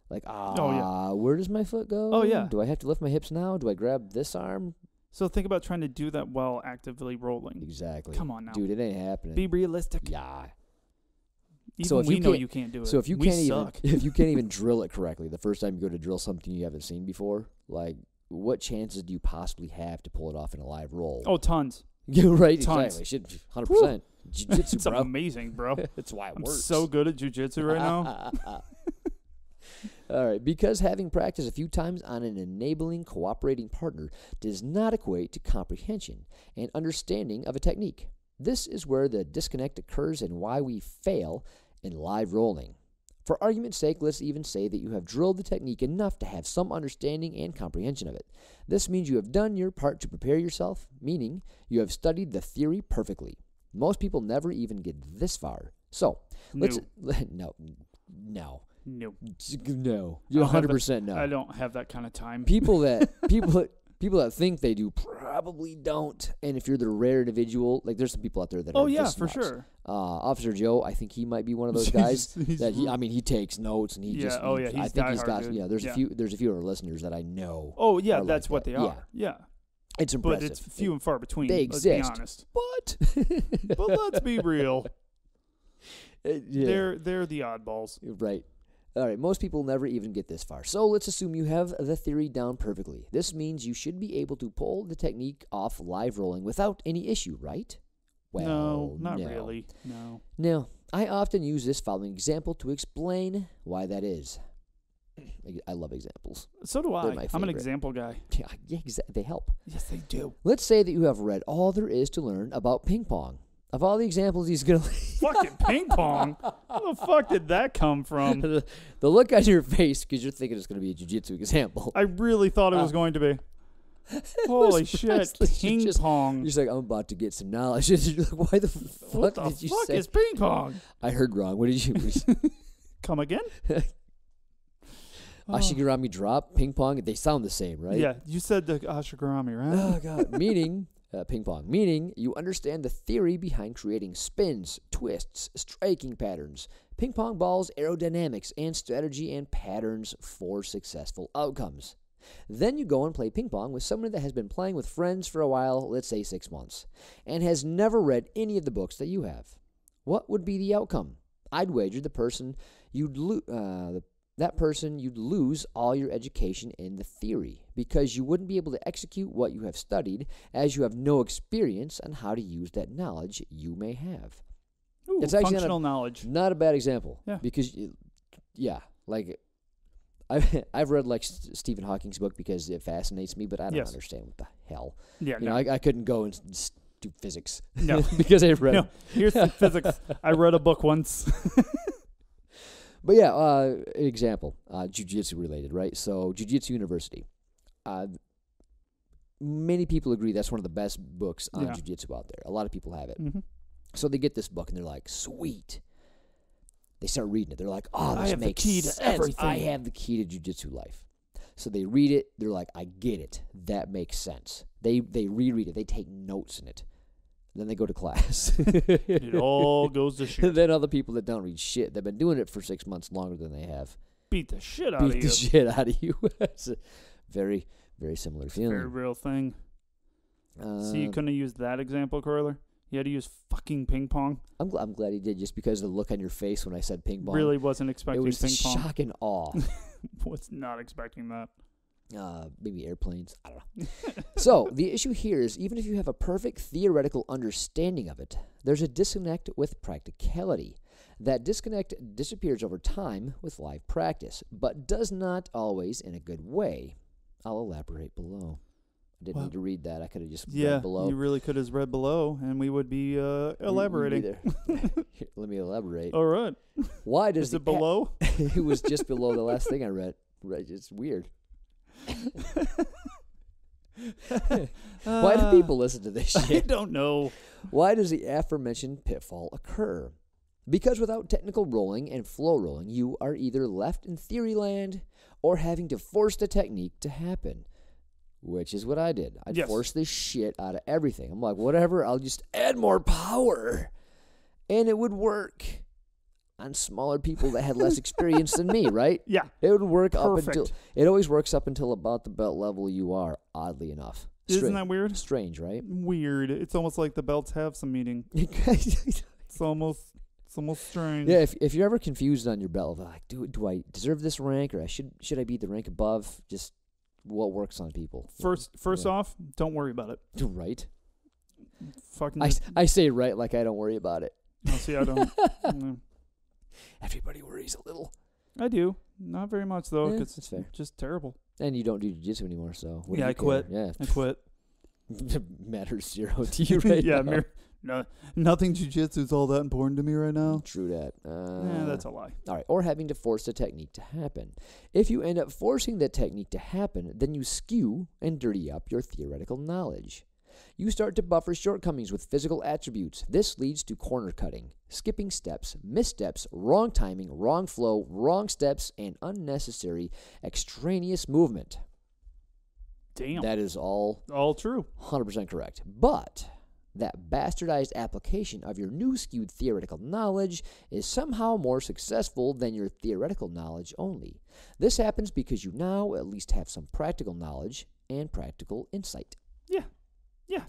Like, where does my foot go? Oh, yeah. Do I have to lift my hips now? Do I grab this arm? So think about trying to do that while actively rolling. Exactly. Come on now. Dude, it ain't happening. Be realistic. Yeah. Even So if we you know can't- you can't do it. So if you we can't suck. even if you can't even drill it correctly the first time you go to drill something you haven't seen before, like what chances do you possibly have to pull it off in a live roll? Oh, tons. Yeah, right. Tons. Exactly. Shit, 100%. Jiu-jitsu, It's bro. amazing, bro. That's why it I'm works. so good at jiu-jitsu right now. All right, because having practiced a few times on an enabling, cooperating partner does not equate to comprehension and understanding of a technique. This is where the disconnect occurs and why we fail in live rolling. For argument's sake, let's even say that you have drilled the technique enough to have some understanding and comprehension of it. This means you have done your part to prepare yourself, meaning you have studied the theory perfectly. Most people never even get this far. So, let's... No. No. No. You're 100% no. I don't have that kind of time. People that think they do probably don't. And if you're the rare individual, like there's some people out there that are just for nuts. sure. Officer Joe, I think he might be one of those guys that he takes notes and he he's I think he's got dude. there's a few of our listeners that I know. Oh yeah, are that's like what that. they are. Yeah. It's impressive. But it's few and far between. They let's exist. be honest. But let's be real. Yeah. They're the oddballs. Right. All right, most people never even get this far. So let's assume you have the theory down perfectly. This means you should be able to pull the technique off live rolling without any issue, right? Well, no, not really. No. Now, I often use this following example to explain why that is. I love examples. So do They're I. my I'm an favorite. example guy. Yeah, they help. Yes, they do. Let's say that you have read all there is to learn about ping pong. Of all the examples he's going to... Fucking ping pong? Where the fuck did that come from? the look on your face, because you're thinking it's going to be a jiu-jitsu example. I really thought it was going to be. Holy shit, ping pong. You're just like, I'm about to get some knowledge. You're like, why the What fuck the did you fuck say? is ping pong? I heard wrong. What did you... Come again? Ashigurami drop, ping pong, they sound the same, right? Yeah, you said the Ashigurami, right? Oh, God. Meaning... ping pong, meaning you understand the theory behind creating spins, twists, striking patterns, ping pong balls, aerodynamics, and strategy and patterns for successful outcomes. Then you go and play ping pong with someone that has been playing with friends for a while, let's say 6 months, and has never read any of the books that you have. What would be the outcome? I'd wager you'd lose all your education in the theory because you wouldn't be able to execute what you have studied as you have no experience on how to use that knowledge you may have. Ooh, It's actually functional knowledge. Not a bad example. Yeah. Because, like, I've read, like, Stephen Hawking's book because it fascinates me, but I don't understand what the hell. Yeah, you know, I couldn't go and do physics. No. because I read. No, here's the physics. I read a book once. But yeah, an example, jiu-jitsu related, right? So Jiu-Jitsu University. Many people agree that's one of the best books on jiu-jitsu out there. A lot of people have it. Mm-hmm. So they get this book and they're like, sweet. They start reading it. They're like, oh, this I have the makes key to sense. everything. I have the key to jiu-jitsu life. So they read it. They're like, I get it. That makes sense. They reread it. They take notes in it. Then they go to class. It all goes to shit. And then other people that don't read shit, they've been doing it for 6 months longer than they have. Beat the shit out of you. Beat the shit out of you. It's a very, very similar feeling. Very real thing. So you couldn't have used that example, Corler? You had to use fucking ping pong? I'm glad he did, just because of the look on your face when I said ping pong. Really wasn't expecting it was ping pong. shock and awe. Was not expecting that. Maybe airplanes. I don't know. So the issue here is even if you have a perfect theoretical understanding of it, there's a disconnect with practicality. That disconnect disappears over time with live practice, but does not always in a good way. I'll elaborate below. I didn't need to read that. I could have just read below. You really could have read below, and we would be elaborating. Here, let me elaborate. All right. Why does Is it below? It was just below the last thing I read. Right, it's weird. Why do people listen to this shit? I don't know. Why does the aforementioned pitfall occur? Because without technical rolling and flow rolling, you are either left in theory land or having to force the technique to happen, which is what I did. I'd force this shit out of everything. I'm like, whatever, I'll just add more power, and it would work. on smaller people that had less experience than me, right? Yeah. It would work up Perfect. until it always works up until about the belt level you are, oddly enough. Isn't that weird? Strange, right? Weird. It's almost like the belts have some meaning. It's almost strange. Yeah, if you're ever confused on your belt, like, do I deserve this rank, or should I be the rank above? Just what works on people. First off, don't worry about it. Right. Fucking. I say right like I don't worry about it. No, see, I don't. No. Everybody worries a little. I do. Not very much though. Yeah, 'Cause that's fair. it's just terrible. And you don't do jiu-jitsu anymore, so what do Yeah, you I quit. care? I quit. Yeah, matters zero to you right Yeah, now. nothing jiu-jitsu is all that important to me right now. True that. Yeah, that's a lie. All right, or having to force the technique to happen. If you end up forcing the technique to happen, then you skew and dirty up your theoretical knowledge. You start to buffer shortcomings with physical attributes. This leads to corner cutting, skipping steps, missteps, wrong timing, wrong flow, wrong steps, and unnecessary extraneous movement. Damn. That is all true. 100% correct. But that bastardized application of your new skewed theoretical knowledge is somehow more successful than your theoretical knowledge only. This happens because you now at least have some practical knowledge and practical insight. Yeah. Yeah.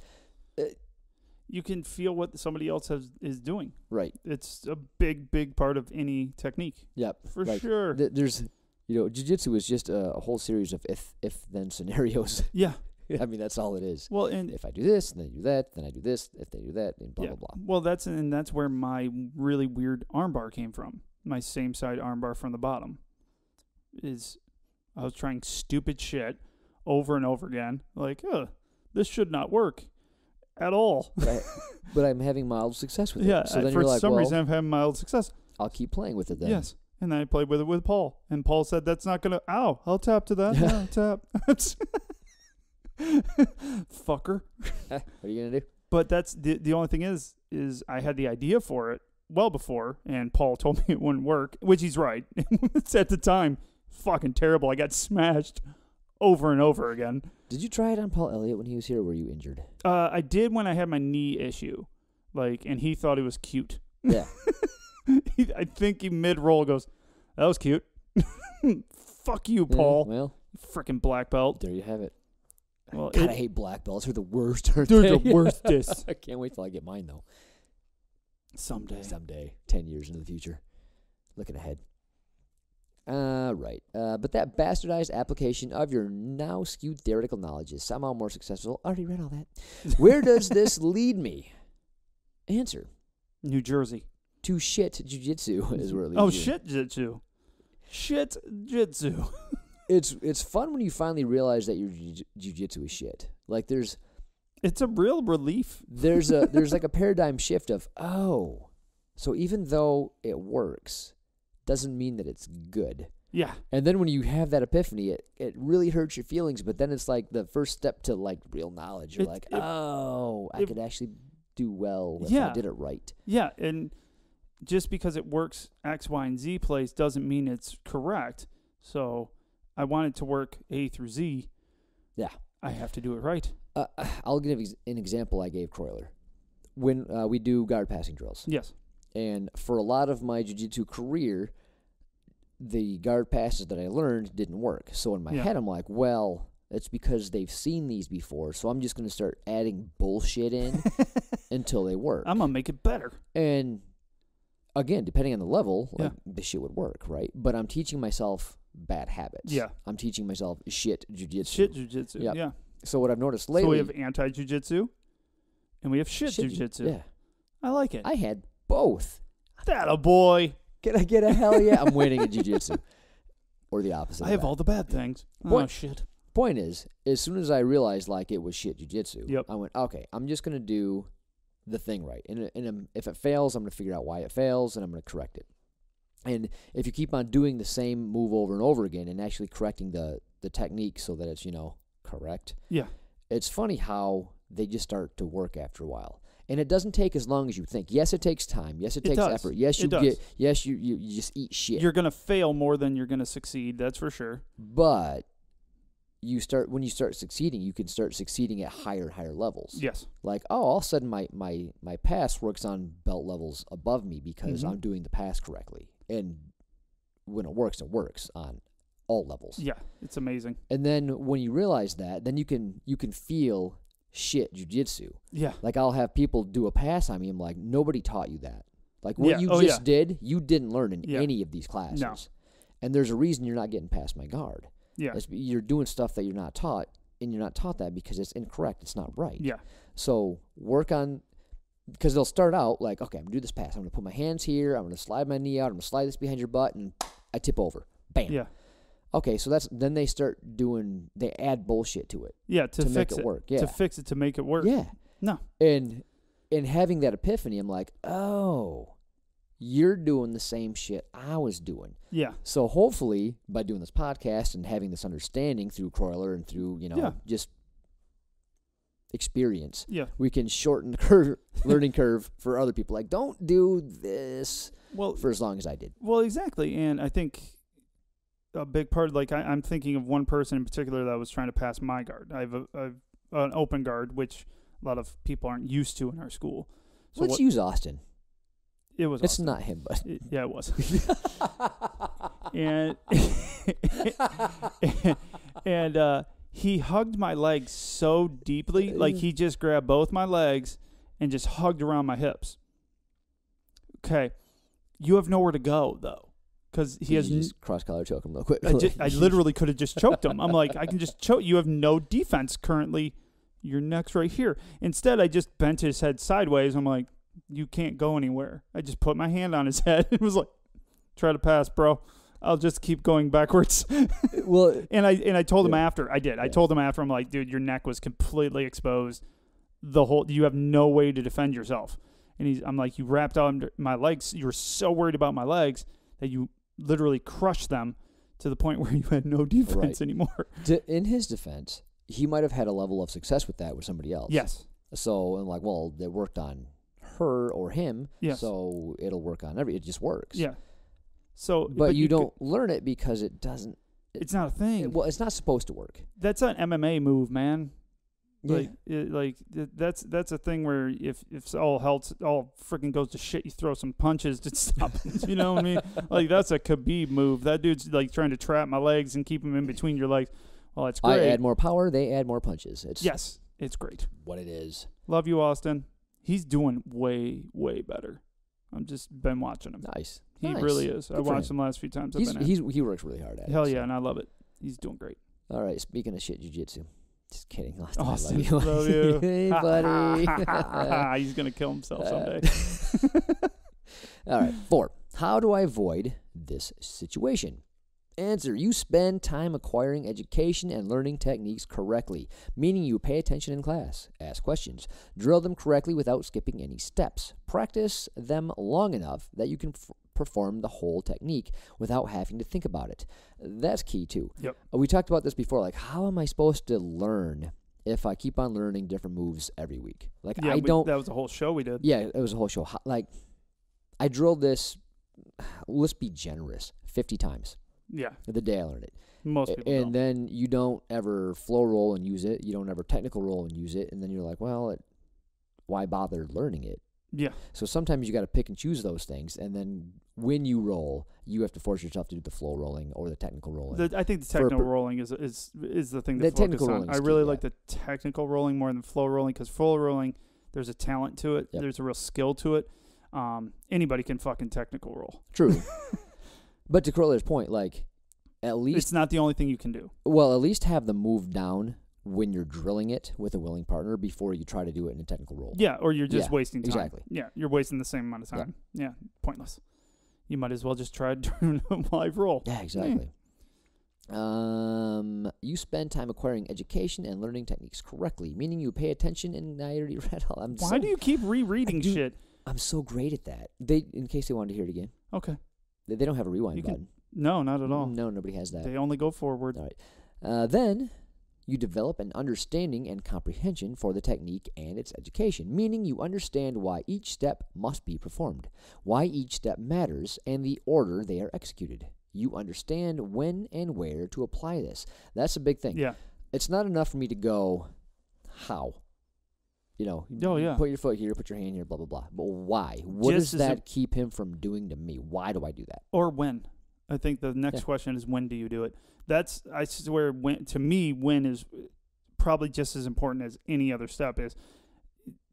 You can feel what somebody else is doing. Right. It's a big part of any technique. Yep. For sure. There's, jiu-jitsu is just a whole series of if-then scenarios. Yeah. I mean, that's all it is. Well, and if I do this, then I do that, then I do this, if they do that, and blah, blah, blah. Well, that's where my really weird armbar came from. My same side armbar from the bottom. Is I was trying stupid shit over and over again. Like, this should not work at all. But I'm having mild success with it. Yeah, So then for you're like, some well, reason I'm having mild success. I'll keep playing with it then. Yes. And then I played with it with Paul. And Paul said, that's not going to... Ow, I'll tap to that. No, tap. Fucker. What are you going to do? But that's... The only thing is I had the idea for it well before, and Paul told me it wouldn't work, which he's right. It's at the time fucking terrible. I got smashed over and over again. Did you try it on Paul Elliott when he was here, or were you injured? I did when I had my knee issue. And he thought it was cute. Yeah. I think he mid-roll goes, that was cute. Fuck you, Paul. Well, freaking black belt. there you have it. Well, God, I hate black belts. They're the worst, aren't they're they? the worstest. I can't wait till I get mine, though. Someday. 10 years into the future. Looking ahead. Right. But that bastardized application of your now skewed theoretical knowledge is somehow more successful. I already read all that. Where does this lead me? Answer. New Jersey. To shit jiu-jitsu is where it leads Oh, you. shit jitsu. Shit jitsu. It's fun when you finally realize that your jiu-jitsu is shit. Like It's a real relief. there's like a paradigm shift of, oh, so even though it works, doesn't mean that it's good. Yeah. And then when you have that epiphany, it really hurts your feelings, but then it's like the first step to like real knowledge. You're I could actually do well if I did it right. Yeah, and just because it works X, Y, and Z place doesn't mean it's correct. So I want it to work A through Z. Yeah. I have to do it right. I'll give an example I gave Croyler. When we do guard passing drills. Yes. And for a lot of my jiu-jitsu career, the guard passes that I learned didn't work. So in my head, I'm like, well, it's because they've seen these before. So I'm just going to start adding bullshit in until they work. I'm going to make it better. And again, depending on the level, this shit would work, right? But I'm teaching myself bad habits. Yeah. I'm teaching myself shit jiu-jitsu. Shit jiu-jitsu. Yep. Yeah. So what I've noticed lately... So we have anti-jiu-jitsu, and we have shit jiu-jitsu. Yeah. I like it. I had both. That a boy. Can I get a hell yeah? I'm winning at jiu-jitsu. Or the opposite. I have all the bad things. Oh, shit. Point is, as soon as I realized like it was shit jiu-jitsu, Yep. I went, okay, I'm just going to do the thing right. And if it fails, I'm going to figure out why it fails, and I'm going to correct it. And if you keep on doing the same move over and over again and actually correcting the technique so that it's, correct. Yeah. It's funny how they just start to work after a while. And it doesn't take as long as you think. Yes, it takes time. Yes, it takes effort. Yes, you just eat shit. You're going to fail more than you're going to succeed, that's for sure. But when you start succeeding, you can start succeeding at higher and higher levels. Yes. Like, oh, all of a sudden my pass works on belt levels above me because I'm doing the pass correctly. And when it works on all levels. Yeah, it's amazing. And then when you realize that, then you can feel shit jiu-jitsu. Yeah. Like, I'll have people do a pass on me. I'm like, nobody taught you that. Like, what you just did, you didn't learn in any of these classes. No. And there's a reason you're not getting past my guard. Yeah. You're doing stuff that you're not taught, and you're not taught that because it's incorrect. It's not right. Yeah. So work on, because they'll start out like, okay, I'm going to do this pass. I'm going to put my hands here. I'm going to slide my knee out. I'm going to slide this behind your butt, and I tip over. Bam. Yeah. Okay, so then they add bullshit to it. Yeah, to make fix it work. Yeah. To fix it, to make it work. Yeah. No. And having that epiphany, I'm like, oh, you're doing the same shit I was doing. Yeah. So hopefully, by doing this podcast and having this understanding through Croyler and through, just experience, we can shorten the learning curve for other people. Like, don't do this for as long as I did. Well, exactly. And I think a big part, like I'm thinking of one person in particular that was trying to pass my guard. I have an open guard, which a lot of people aren't used to in our school. So let's use Austin. It was. It's Austin. not him, but yeah, it was. and he hugged my legs so deeply, like he just grabbed both my legs and just hugged around my hips. Okay, you have nowhere to go though, because he has just cross collar choke him real quick. I literally could have just choked him. I'm like, I can just choke. You have no defense currently. Your neck's right here. Instead, I just bent his head sideways. I'm like, you can't go anywhere. I just put my hand on his head and was like, try to pass, bro. I'll just keep going backwards. Well, and I told him after. I did. I told him after. I'm like, dude, your neck was completely exposed. You have no way to defend yourself. And I'm like, you wrapped on my legs. You were so worried about my legs that you literally crushed them to the point where you had no defense anymore. In his defense, he might have had a level of success with that with somebody else. Yes. So I'm like, well, they worked on her or him. Yes. So it'll work on it just works. Yeah. So, but you don't learn it because it doesn't. It's not a thing. Well, it's not supposed to work. That's an MMA move, man. Yeah. That's a thing where if all freaking goes to shit, you throw some punches to stop it. You know what I mean? Like, that's a Khabib move. That dude's like trying to trap my legs and keep them in between your legs. Well, it's great. I add more power. They add more punches. It's great. What it is. Love you, Austin. He's doing way, way better. I've just been watching him. Nice. He really is. I watched him the last few times I've been in. He works really hard at it. Hell yeah, and I love it. He's doing great. All right, speaking of shit jiu-jitsu. Just kidding. Austin, I love you. Hey, buddy. He's going to kill himself someday. All right, 4. How do I avoid this situation? Answer, you spend time acquiring education and learning techniques correctly, meaning you pay attention in class, ask questions, drill them correctly without skipping any steps, practice them long enough that you can perform the whole technique without having to think about it. That's key too. Yep. We talked about this before, like, how am I supposed to learn if I keep on learning different moves every week? Like, that was a whole show we did. Yeah, it was a whole show. Like, I drilled this, let's be generous, 50 times. Yeah. The day I learned it. Most people and don't. then you don't ever flow roll and use it. You don't ever technical roll and use it. And then you're like, well, why bother learning it? Yeah. So sometimes you got to pick and choose those things. And then when you roll, you have to force yourself to do the flow rolling or the technical rolling. I think the technical rolling is the thing to focus on. I really like the technical rolling more than flow rolling, because flow rolling, there's a talent to it. Yep. There's a real skill to it. Anybody can fucking technical roll. True. But to Crowler's point, like, at least... It's not the only thing you can do. Well, at least have the move down when you're drilling it with a willing partner before you try to do it in a technical roll. Yeah, or you're just wasting time. Exactly. Yeah, you're wasting the same amount of time. Yeah, pointless. You might as well just try doing a live roll. Yeah, exactly. You spend time acquiring education and learning techniques correctly, meaning you pay attention, and I already read all. Why do you keep rereading shit? I'm so great at that. In case they wanted to hear it again. Okay. They don't have a rewind button. No, not at all. No, nobody has that. They only go forward. All right. Then you develop an understanding and comprehension for the technique and its education, meaning you understand why each step must be performed, why each step matters, and the order they are executed. You understand when and where to apply this. That's a big thing. Yeah. it's not enough for me to go, how? You know, Oh, yeah. put your foot here, put your hand here, blah, blah, blah. But why? What Just does that keep him from doing to me? Why do I do that? Or when? I think the next question is, when do you do it? That's, I swear, to me, when is probably just as important as any other step, is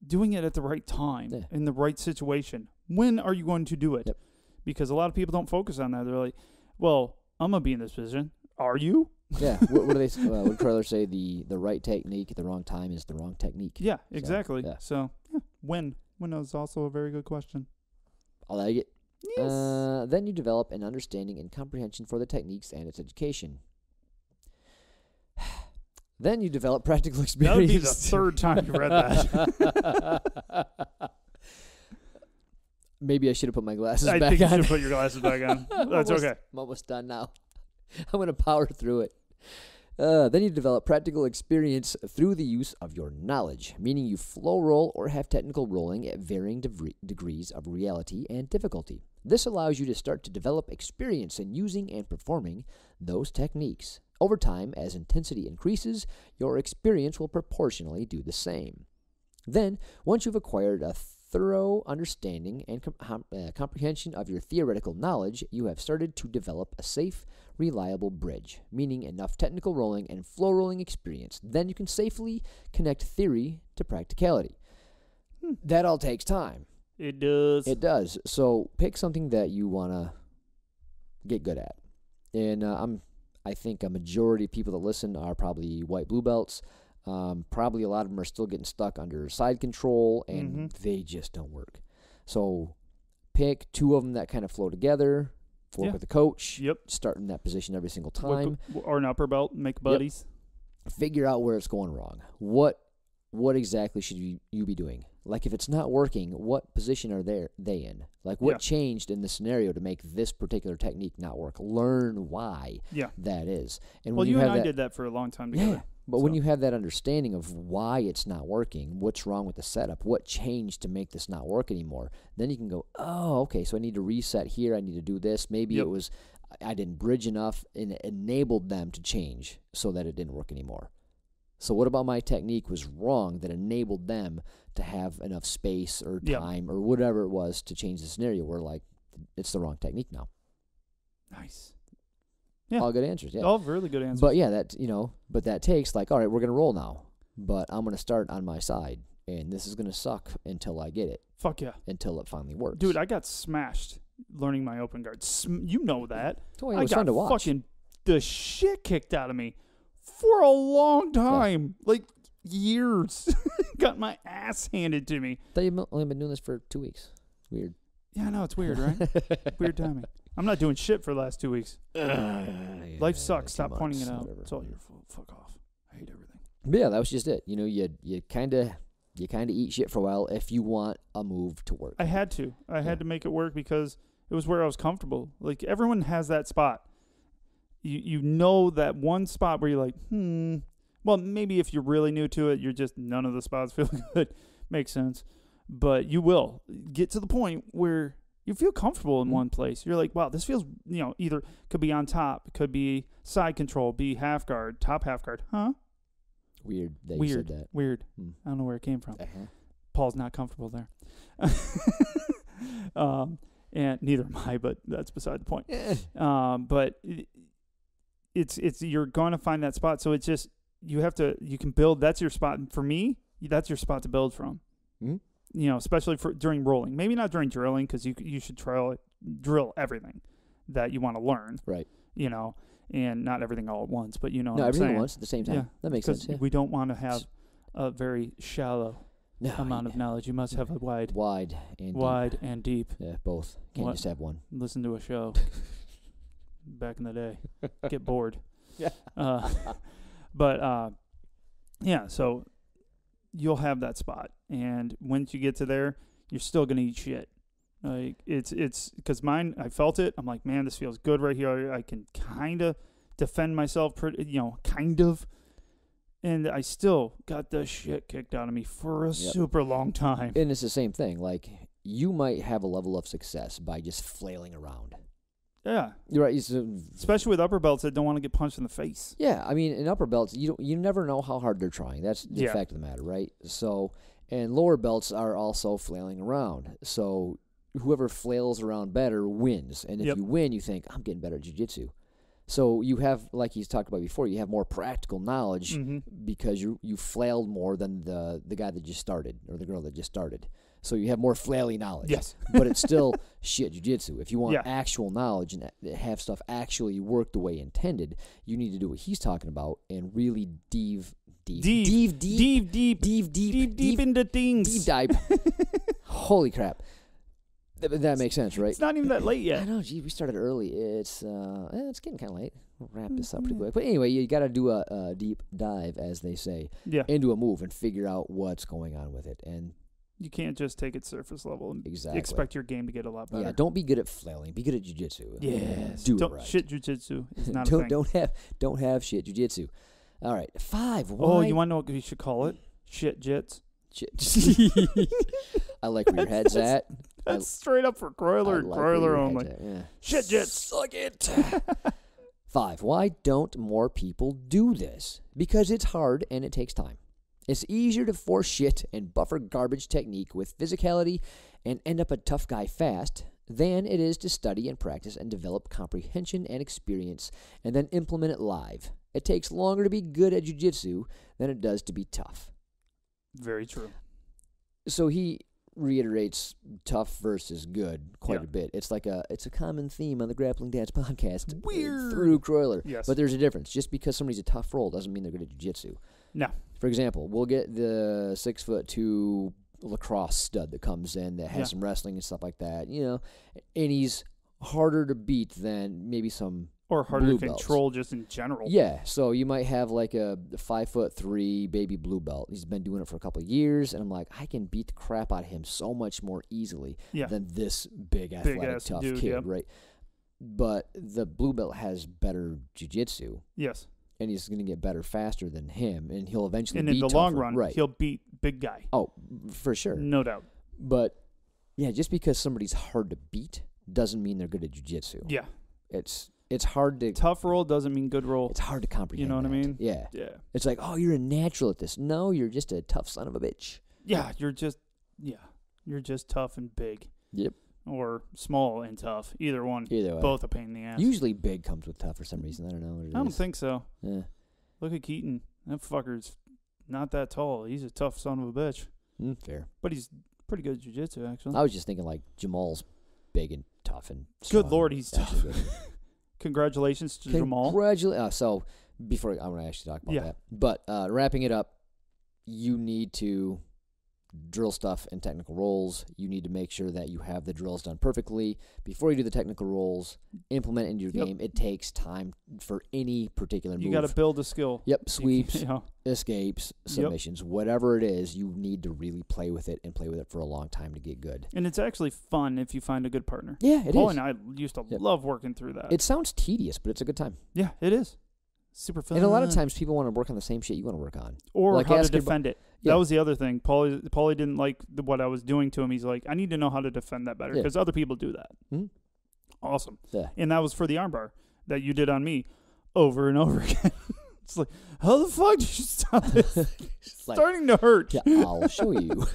doing it at the right time, in the right situation. When are you going to do it? Yep. Because a lot of people don't focus on that. They're like, well, I'm going to be in this position. Are you? Yeah. what do they? What did Crowther say? The right technique at the wrong time is the wrong technique. Yeah, exactly. So, when is also a very good question. I like it. Yes. Then you develop an understanding and comprehension for the techniques and its education. Then you develop practical experience. That would be the third time you read that. Maybe I should have put my glasses back on. I think you should put your glasses back on. That's okay. I'm almost done now. I'm going to power through it. Then you develop practical experience through the use of your knowledge, meaning you flow roll or have technical rolling at varying degrees of reality and difficulty. This allows you to start to develop experience in using and performing those techniques. Over time, as intensity increases, your experience will proportionally do the same. Then, once you've acquired a thorough understanding and comprehension of your theoretical knowledge, you have started to develop a safe, reliable bridge, meaning enough technical rolling and flow rolling experience. Then you can safely connect theory to practicality. That all takes time. It does. It does. So pick something that you want to get good at. And I think a majority of people that listen are probably white blue belts. Probably a lot of them are still getting stuck under side control, and they just don't work. So pick two of them that kind of flow together. Work with the coach. Yep. Start in that position every single time. Or an upper belt. Make buddies. Yep. Figure out where it's going wrong. What exactly should you be doing? Like, if it's not working, what position are they in? Like, what changed in the scenario to make this particular technique not work? Learn why that is. And well, you and I did that for a long time together. Yeah. But when you have that understanding of why it's not working, what's wrong with the setup, what changed to make this not work anymore, then you can go, oh, okay, so I need to reset here, I need to do this. Maybe it was I didn't bridge enough, and it enabled them to change so that it didn't work anymore. So what about my technique was wrong that enabled them to have enough space or time or whatever it was to change the scenario where, like, it's the wrong technique now. Nice. Yeah. All good answers, yeah. All really good answers. But yeah, but that takes, like, all right, we're going to roll now, but I'm going to start on my side, and this is going to suck until I get it. Fuck yeah. Until it finally works. Dude, I got smashed learning my open guard. You know that. Oh, yeah, it was fun to watch. I got fucking the shit kicked out of me for a long time. Like, years. Got my ass handed to me. I thought you've only been doing this for 2 weeks. Weird. Yeah, I know, it's weird, right? Weird timing. I'm not doing shit for the last 2 weeks. Life sucks. Stop pointing it out. Whatever. It's all your fault. Fuck off. I hate everything. But yeah, that was just it. You know, you kind of eat shit for a while if you want a move to work. I had to. I had to make it work because it was where I was comfortable. Like, everyone has that spot. You know that one spot where you're like, well, maybe if you're really new to it, you're just, none of the spots feel good. Makes sense. But you will get to the point where you feel comfortable in one place. You're like, wow, this feels, either could be on top, could be side control, be half guard, top half guard. Huh? Weird that you said that. Weird. I don't know where it came from. Paul's not comfortable there. And neither am I, but that's beside the point. But it's you're going to find that spot. So it's just, you can build, that's your spot. For me, that's your spot to build from. Especially during rolling. Maybe not during drilling, because you should drill everything that you want to learn. Right. And not everything all at once, but what I'm everything saying. at once at the same time. Yeah, that makes sense. Yeah. We don't want to have a very shallow amount of knowledge. You must have a wide and deep. Yeah, both. Can't just have one. Listen to a show back in the day. Get bored. Yeah. So you'll have that spot, and once you get to there, you're still gonna eat shit. Like, it's because mine, I felt it. I'm like, man, this feels good right here. I can kind of defend myself, kind of. And I still got the shit kicked out of me for a super long time. And it's the same thing. Like, you might have a level of success by just flailing around. Yeah. You're right. Especially with upper belts that don't want to get punched in the face. Yeah, I mean, in upper belts, you never know how hard they're trying. That's the fact of the matter, right? So, and lower belts are also flailing around. So, whoever flails around better wins. And if you win, you think, I'm getting better at jiu-jitsu. So, you have, like he's talked about before, you have more practical knowledge because you flailed more than the guy that just started or the girl that just started. So you have more flailing knowledge. Yes. But it's still shit jiu-jitsu. If you want actual knowledge and have stuff actually work the way intended, you need to do what he's talking about and really dive into things. Deep dive. Holy crap. That makes sense, right? It's not even that late yet. I know, gee, we started early. It's getting kind of late. We'll wrap this up pretty quick. But anyway, you got to do a deep dive, as they say, into a move and figure out what's going on with it. And you can't just take it surface level and expect your game to get a lot better. Yeah, don't be good at flailing. Be good at jiu-jitsu. Yes. Do it right. Shit jiu-jitsu is not a thing. Don't have shit jiu-jitsu. All right, 5. Why? Oh, you want to know what we should call it? Shit jits. Shit. I like where your head's at. That's straight up for Croiler and Croiler only. Yeah. Shit jits. Suck it. 5. Why don't more people do this? Because it's hard and it takes time. It's easier to force shit and buffer garbage technique with physicality and end up a tough guy fast than it is to study and practice and develop comprehension and experience and then implement it live. It takes longer to be good at jiu-jitsu than it does to be tough. Very true. So he reiterates tough versus good quite a bit. It's a common theme on the Grappling Dads podcast. Weird. Through Croiler. Yes. But there's a difference. Just because somebody's a tough roll doesn't mean they're good at jiu-jitsu. No. For example, we'll get the 6'2" lacrosse stud that comes in that has some wrestling and stuff like that, and he's harder to beat than maybe some or harder blue to control just in general. Yeah, so you might have like a 5'3" baby blue belt. He's been doing it for a couple of years, and I'm like, I can beat the crap out of him so much more easily than this big athletic tough dude, kid, right? But the blue belt has better jiu-jitsu. Yes. And he's going to get better faster than him, and he'll eventually be tougher. And in the long run, he'll beat big guy. Oh, for sure. No doubt. But, yeah, just because somebody's hard to beat doesn't mean they're good at jiu-jitsu. Yeah. It's hard to... Tough roll doesn't mean good roll. It's hard to comprehend. You know what I mean? Yeah. Yeah. It's like, oh, you're a natural at this. No, you're just a tough son of a bitch. Yeah, you're just tough and big. Yep. Or small and tough. Either one. Either way. Both a pain in the ass. Usually big comes with tough for some reason. I don't know what it is. I don't think so. Yeah. Look at Keaton. That fucker's not that tall. He's a tough son of a bitch. Fair. But he's pretty good at jiu-jitsu, actually. I was just thinking like Jamal's big and tough and strong. Good Lord, he's tough. Congratulations to Jamal. So before I want to actually talk about that. But wrapping it up, you need to drill stuff and technical rolls. You need to make sure that you have the drills done perfectly before you do the technical rolls. Implement it into your game. It takes time for any particular move. You got to build a skill. Yep, sweeps, escapes, submissions, whatever it is, you need to really play with it and play with it for a long time to get good. And it's actually fun if you find a good partner. Yeah, it Paul is. and I used to love working through that. It sounds tedious, but it's a good time. Yeah, it is. Super fun. And a lot of times people want to work on the same shit you want to work on. Or like how to defend it. Yeah. That was the other thing. Paulie didn't like what I was doing to him. He's like, I need to know how to defend that better because other people do that. Mm-hmm. Awesome. Yeah. And that was for the armbar that you did on me over and over again. It's like, how the fuck did you stop this? It's starting to hurt. Yeah, I'll show you.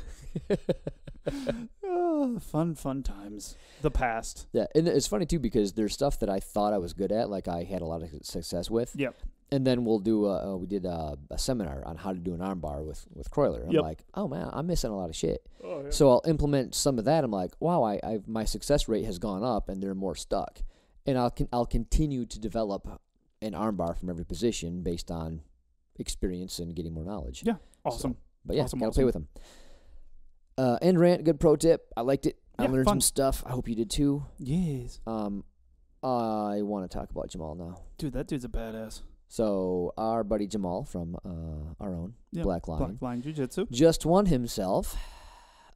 Oh, fun times. The past. Yeah, and it's funny too because there's stuff that I thought I was good at, like I had a lot of success with. Yep. And then we'll do we did a seminar on how to do an armbar with Croiler. I'm like, oh man, I'm missing a lot of shit. Oh, yeah. So I'll implement some of that. I'm like, wow, my success rate has gone up and they're more stuck. And I'll continue to develop an armbar from every position based on experience and getting more knowledge. Yeah, awesome. So, but yeah, gotta awesome. play with them. End rant, good pro tip. I liked it. I learned fun. some stuff. I hope you did too. Yes. I want to talk about Jamal now. Dude, that dude's a badass. So our buddy Jamal from our own Black Line Jiu Jitsu just won himself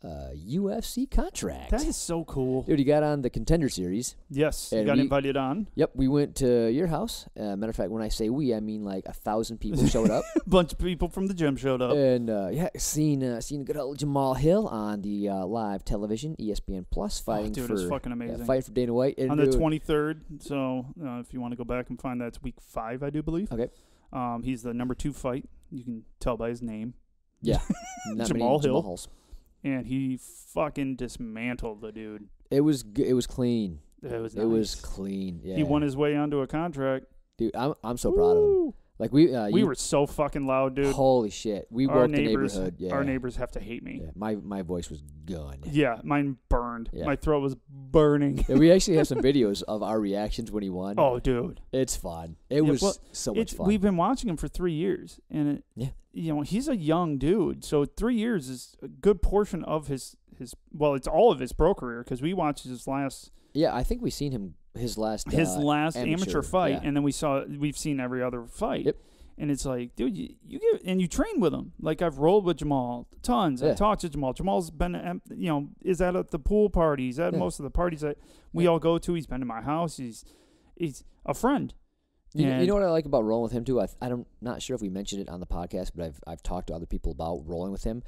UFC contract. That is so cool. Dude, he got on the Contender Series. Yes, you And got invited on. Yep, we went to your house. Matter of fact, when I say we, I mean like 1,000 people showed up. A bunch of people from the gym showed up. And seen good old Jamal Hill on the live television, ESPN Plus, fighting dude, for it's fucking amazing. fighting for Dana White and on the 23rd. So if you want to go back and find that, it's week 5, I do believe. Okay. He's the number 2 fight. You can tell by his name. Yeah, not Jamal many Hill. Jamals. And he fucking dismantled the dude. It was clean. It was nice. It was clean. Yeah, He won his way onto a contract. Dude, I'm so proud of him. Like we were so fucking loud, dude. Holy shit, we woke the neighborhood. Yeah, our neighbors have to hate me. Yeah, my voice was gone. Yeah, mine burned. Yeah. My throat was burning. Yeah, we actually have some videos of our reactions when he won. Oh, dude, it's fun. It was so much fun. We've been watching him for 3 years, and he's a young dude. So 3 years is a good portion of his. Well, it's all of his pro career because we watched his last. Yeah, I think we've seen him his last amateur fight, and then we've seen every other fight. Yep. And it's like, dude, you train with him. Like I've rolled with Jamal tons. I talked to Jamal. Jamal's been, is at the pool parties, at most of the parties that we all go to. He's been to my house. He's a friend. You know what I like about rolling with him too? I'm not sure if we mentioned it on the podcast, but I've talked to other people about rolling with him.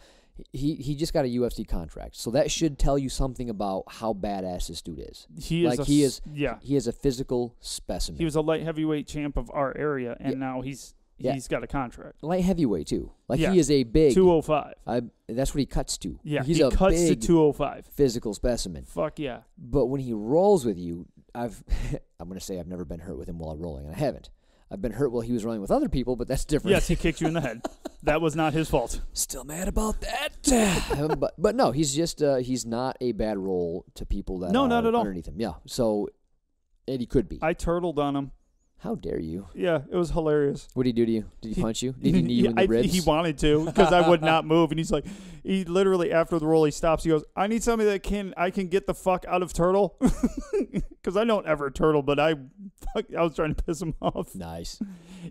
He just got a UFC contract, so that should tell you something about how badass this dude is. He is a physical specimen. He was a light heavyweight champ of our area, and now he's got a contract. Light heavyweight too. He is a big 205. That's what he cuts to. Yeah, he cuts big to 205. Physical specimen. Fuck yeah. But when he rolls with you, I'm gonna say I've never been hurt with him while rolling, and I haven't. I've been hurt while he was rolling with other people, but that's different. Yes, he kicked you in the head. That was not his fault. Still mad about that. but no, he's just he's not a bad roll to people that are not at all underneath him. Yeah, so and he could be. I turtled on him. How dare you? Yeah, it was hilarious. What did he do to you? Did he punch you? Did he knee you in the ribs? He wanted to because I would not move, and he literally after the roll he stops. He goes, "I need somebody that I can get the fuck out of turtle," because I don't ever turtle, but I was trying to piss him off. Nice.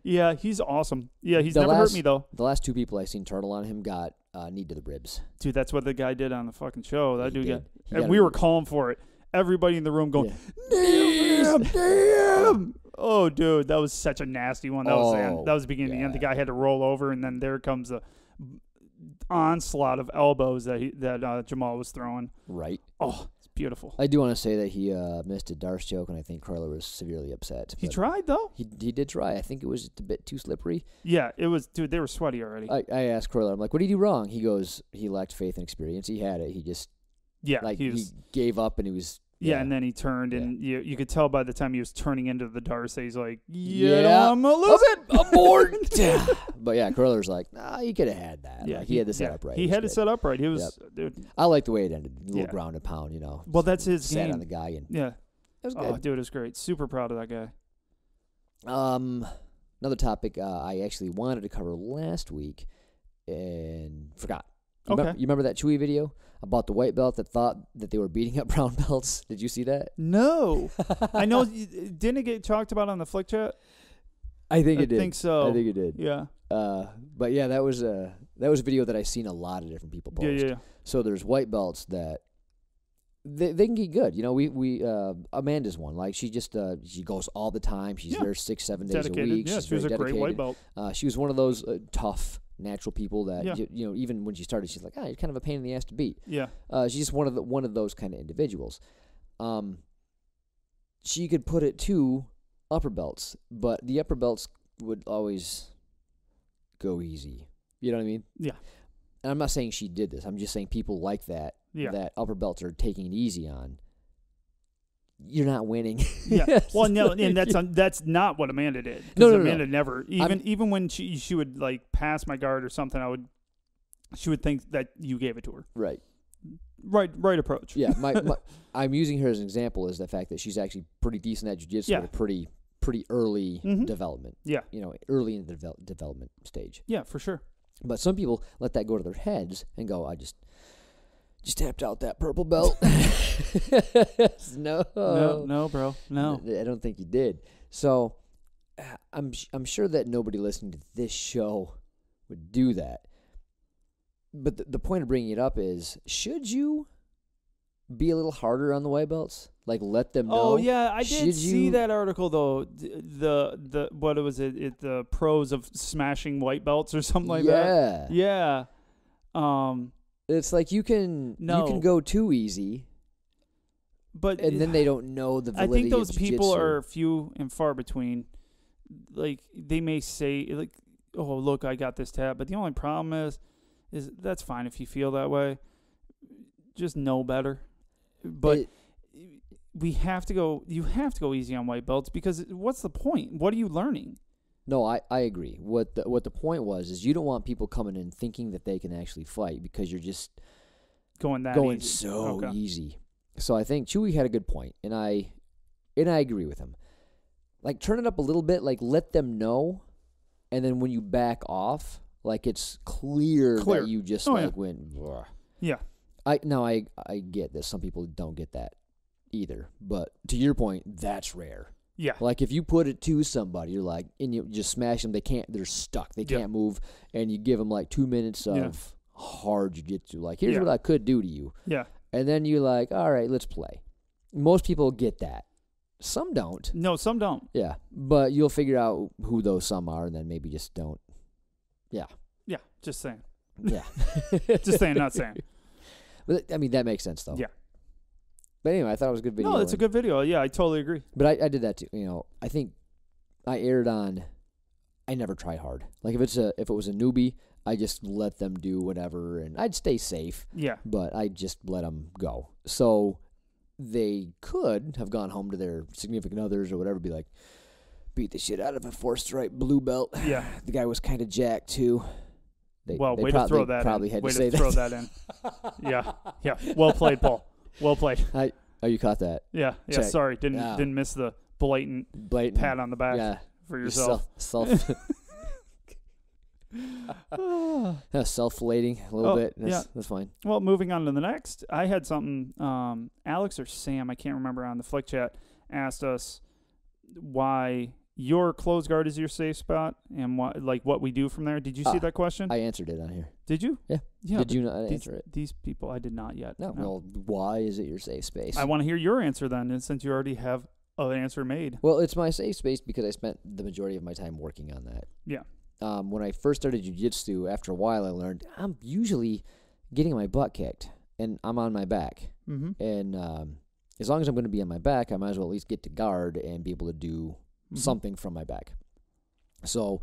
Yeah, he's awesome. Yeah, he's never hurt me though. The last 2 people I seen turtle on him got knee to the ribs. Dude, that's what the guy did on the fucking show. That dude got, and we were calling for it. Everybody in the room going, damn. Oh, dude, that was such a nasty one. That was the beginning. And the guy had to roll over, and then there comes the onslaught of elbows that Jamal was throwing. Right. Oh, it's beautiful. I do want to say that he missed a Darce choke, and I think Carla was severely upset. He tried, though. He did try. I think it was a bit too slippery. Yeah, it was. Dude, they were sweaty already. I asked Carla, I'm like, what did he do wrong? He goes, he lacked faith and experience. He had it. He just, he gave up, and he was... Yeah, and then he turned, and you could tell by the time he was turning into the Darce, he's like, I'm going to lose it. Abort. But yeah, Curler's like, nah, he could have had that. Yeah, he had to set up right. He had to set up right. He was, dude. I like the way it ended. A little ground and pound, Well, that's his sat game. On the guy. And yeah. It was good. Oh, dude, it was great. Super proud of that guy. Another topic I actually wanted to cover last week and forgot. You remember that Chewy video about the white belt that thought that they were beating up brown belts? Did you see that? No. I know. Didn't it get talked about on the Flick Chat? I think it did. I think so. I think it did. Yeah. But yeah, that was a video that I've seen a lot of different people post. Yeah. So there's white belts that they can get good. We Amanda's one. Like she just she goes all the time. She's there 6-7 days dedicated. a week. Yeah, She's she was a dedicated. great white belt. She was one of those tough natural people that even when she started, she's like, you're kind of a pain in the ass to beat. Yeah. She's just one of those kind of individuals. She could put it to upper belts, but the upper belts would always go easy. You know what I mean? Yeah. And I'm not saying she did this. I'm just saying people like that. Yeah. That upper belts are taking it easy on. You're not winning. Yeah. Well, no, and that's not what Amanda did. No. Amanda never even when she would like pass my guard or something, she would think that you gave it to her. Right. Right approach. Yeah. I'm using her as an example is the fact that she's actually pretty decent at jiu-jitsu at a pretty early development. Yeah. Early in the development stage. Yeah, for sure. But some people let that go to their heads and go, I just tapped out that purple belt. No, bro. No. I don't think you did. So I'm sure that nobody listening to this show would do that. But the point of bringing it up is, should you be a little harder on the white belts? Like, let them know. Oh yeah, I did Should see you- that article though. The what was it? The pros of smashing white belts or something like that. Yeah. It's like you can No. go too easy, But and then they don't know the I validity think those of people jiu-jitsu. are few and far between. Like they may say like, "Oh, look, I got this tab," but the only problem is that's fine if you feel that way. Just know better. But we have to go. You have to go easy on white belts because what's the point? What are you learning? No, I agree. What the point was is you don't want people coming in thinking that they can actually fight because you're just Going easy. so Okay. easy. So I think Chewy had a good point, and I agree with him. Like, turn it up a little bit, like let them know, and then when you back off, like it's clear. That you just went. Bleh. Yeah. I get this. Some people don't get that either. But to your point, that's rare. Yeah. Like if you put it to somebody, you're like, and you just smash them, they're stuck. They can't move, and you give them like 2 minutes of hard jiu-jitsu. Like, here's what I could do to you. Yeah. And then you're like, all right, let's play. Most people get that. Some don't. No, some don't. Yeah. But you'll figure out who those some are, and then maybe just don't. Yeah. Yeah. Just saying. Yeah. Just saying, not saying. But, I mean, that makes sense, though. Yeah. But anyway, I thought it was a good video. No, it's a good video. Yeah, I totally agree. But I did that too. You know, I think I erred on. I never try hard. Like if it was a newbie, I just let them do whatever, and I'd stay safe. Yeah. But I just let them go. So they could have gone home to their significant others or whatever, be like, beat the shit out of a 4-stripe blue belt. Yeah. The guy was kind of jacked too. Way to throw that probably in. had Way to say to throw that in. Yeah. Yeah. Well played, Paul. Well played. Oh, you caught that. Yeah. Yeah. Check. Sorry. Didn't miss the blatant pat on the back for yourself. Self-flating a little bit. That's fine. Well, moving on to the next, I had something. Alex or Sam, I can't remember, on the Flick Chat asked us why your closed guard is your safe spot and what we do from there. Did you see that question? I answered it on here. Did you? Yeah. Yeah. Did you not answer it? These people, I did not yet. No. Well, why is it your safe space? I want to hear your answer then, and since you already have an answer made. Well, it's my safe space because I spent the majority of my time working on that. Yeah. When I first started jiu-jitsu, after a while, I learned I'm usually getting my butt kicked, and I'm on my back. Mm-hmm. And as long as I'm going to be on my back, I might as well at least get to guard and be able to do something from my back. So,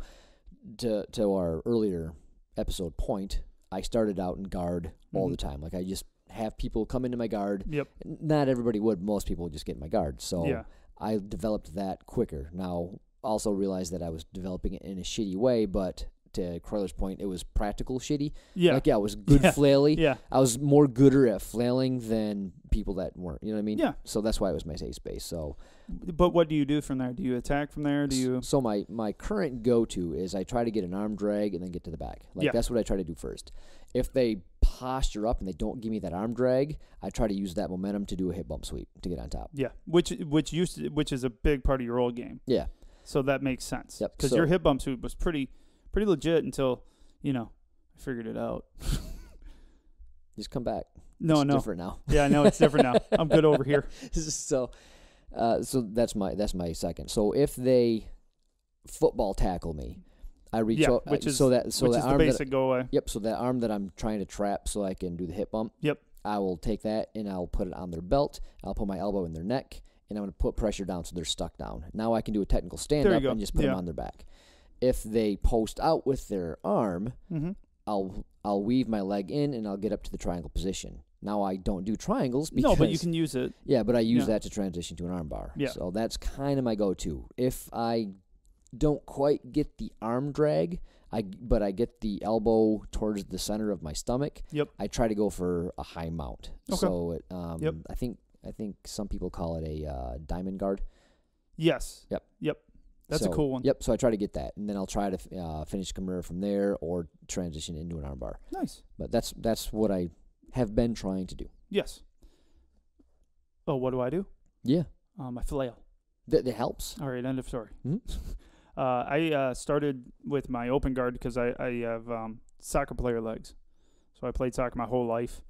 to our earlier episode point, I started out in guard all the time. Like, I just have people come into my guard. Yep. Not everybody would. Most people would just get in my guard. So, Yeah. I developed that quicker. Now, also realized that I was developing it in a shitty way, but to Croyler's point, it was practical shitty. Yeah. Like, I was good flaily. Yeah. I was more gooder at flailing than people that weren't. You know what I mean? Yeah. So that's why it was my safe space. So, But what do you do from there? Do you attack from there? Do you? So my current go-to is I try to get an arm drag and then get to the back. Like, that's what I try to do first. If they posture up and they don't give me that arm drag, I try to use that momentum to do a hip bump sweep to get on top. Yeah. Which is a big part of your old game. Yeah. So that makes sense. Yep. Because your hip bump sweep was pretty legit until, I figured it out. Just come back. No. It's different now. Yeah, I know it's different now. I'm good over here. So that's my second. So if they football tackle me, I reach out. Which is the arm basic go away. Yep. So that arm that I'm trying to trap so I can do the hip bump. Yep. I will take that and I'll put it on their belt. I'll put my elbow in their neck and I'm going to put pressure down so they're stuck down. Now I can do a technical stand up and just put them on their back. If they post out with their arm, I'll weave my leg in and I'll get up to the triangle position. Now I don't do triangles because no, but you can use it. Yeah, but I use that to transition to an arm bar. Yeah. So that's kind of my go-to. If I don't quite get the arm drag, but I get the elbow towards the center of my stomach. Yep. I try to go for a high mount. Okay. So it, I think some people call it a diamond guard. Yes. Yep. That's a cool one. Yep. So I try to get that, and then I'll try to finish Kimura from there or transition into an arm bar. Nice. But that's what I have been trying to do. Yes. Oh, what do I do? Yeah. I flail. That helps. All right, end of story. Mm-hmm. I started with my open guard because I have soccer player legs. So I played soccer my whole life,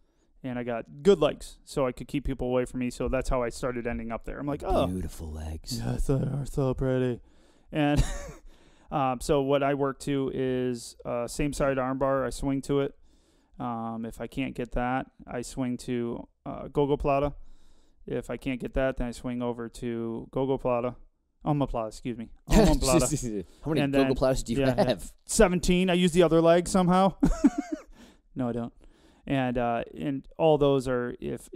and I got good legs, so I could keep people away from me. So that's how I started ending up there. I'm like, oh, beautiful legs. yeah, they are so pretty. And so what I work to is same side arm bar. I swing to it. If I can't get that, I swing to gogo plata. If I can't get that, then I swing over to gogo plata. Omoplata, excuse me. Omoplata. How many gogo platas do you have? 17. I use the other leg somehow. No, I don't. And all those are if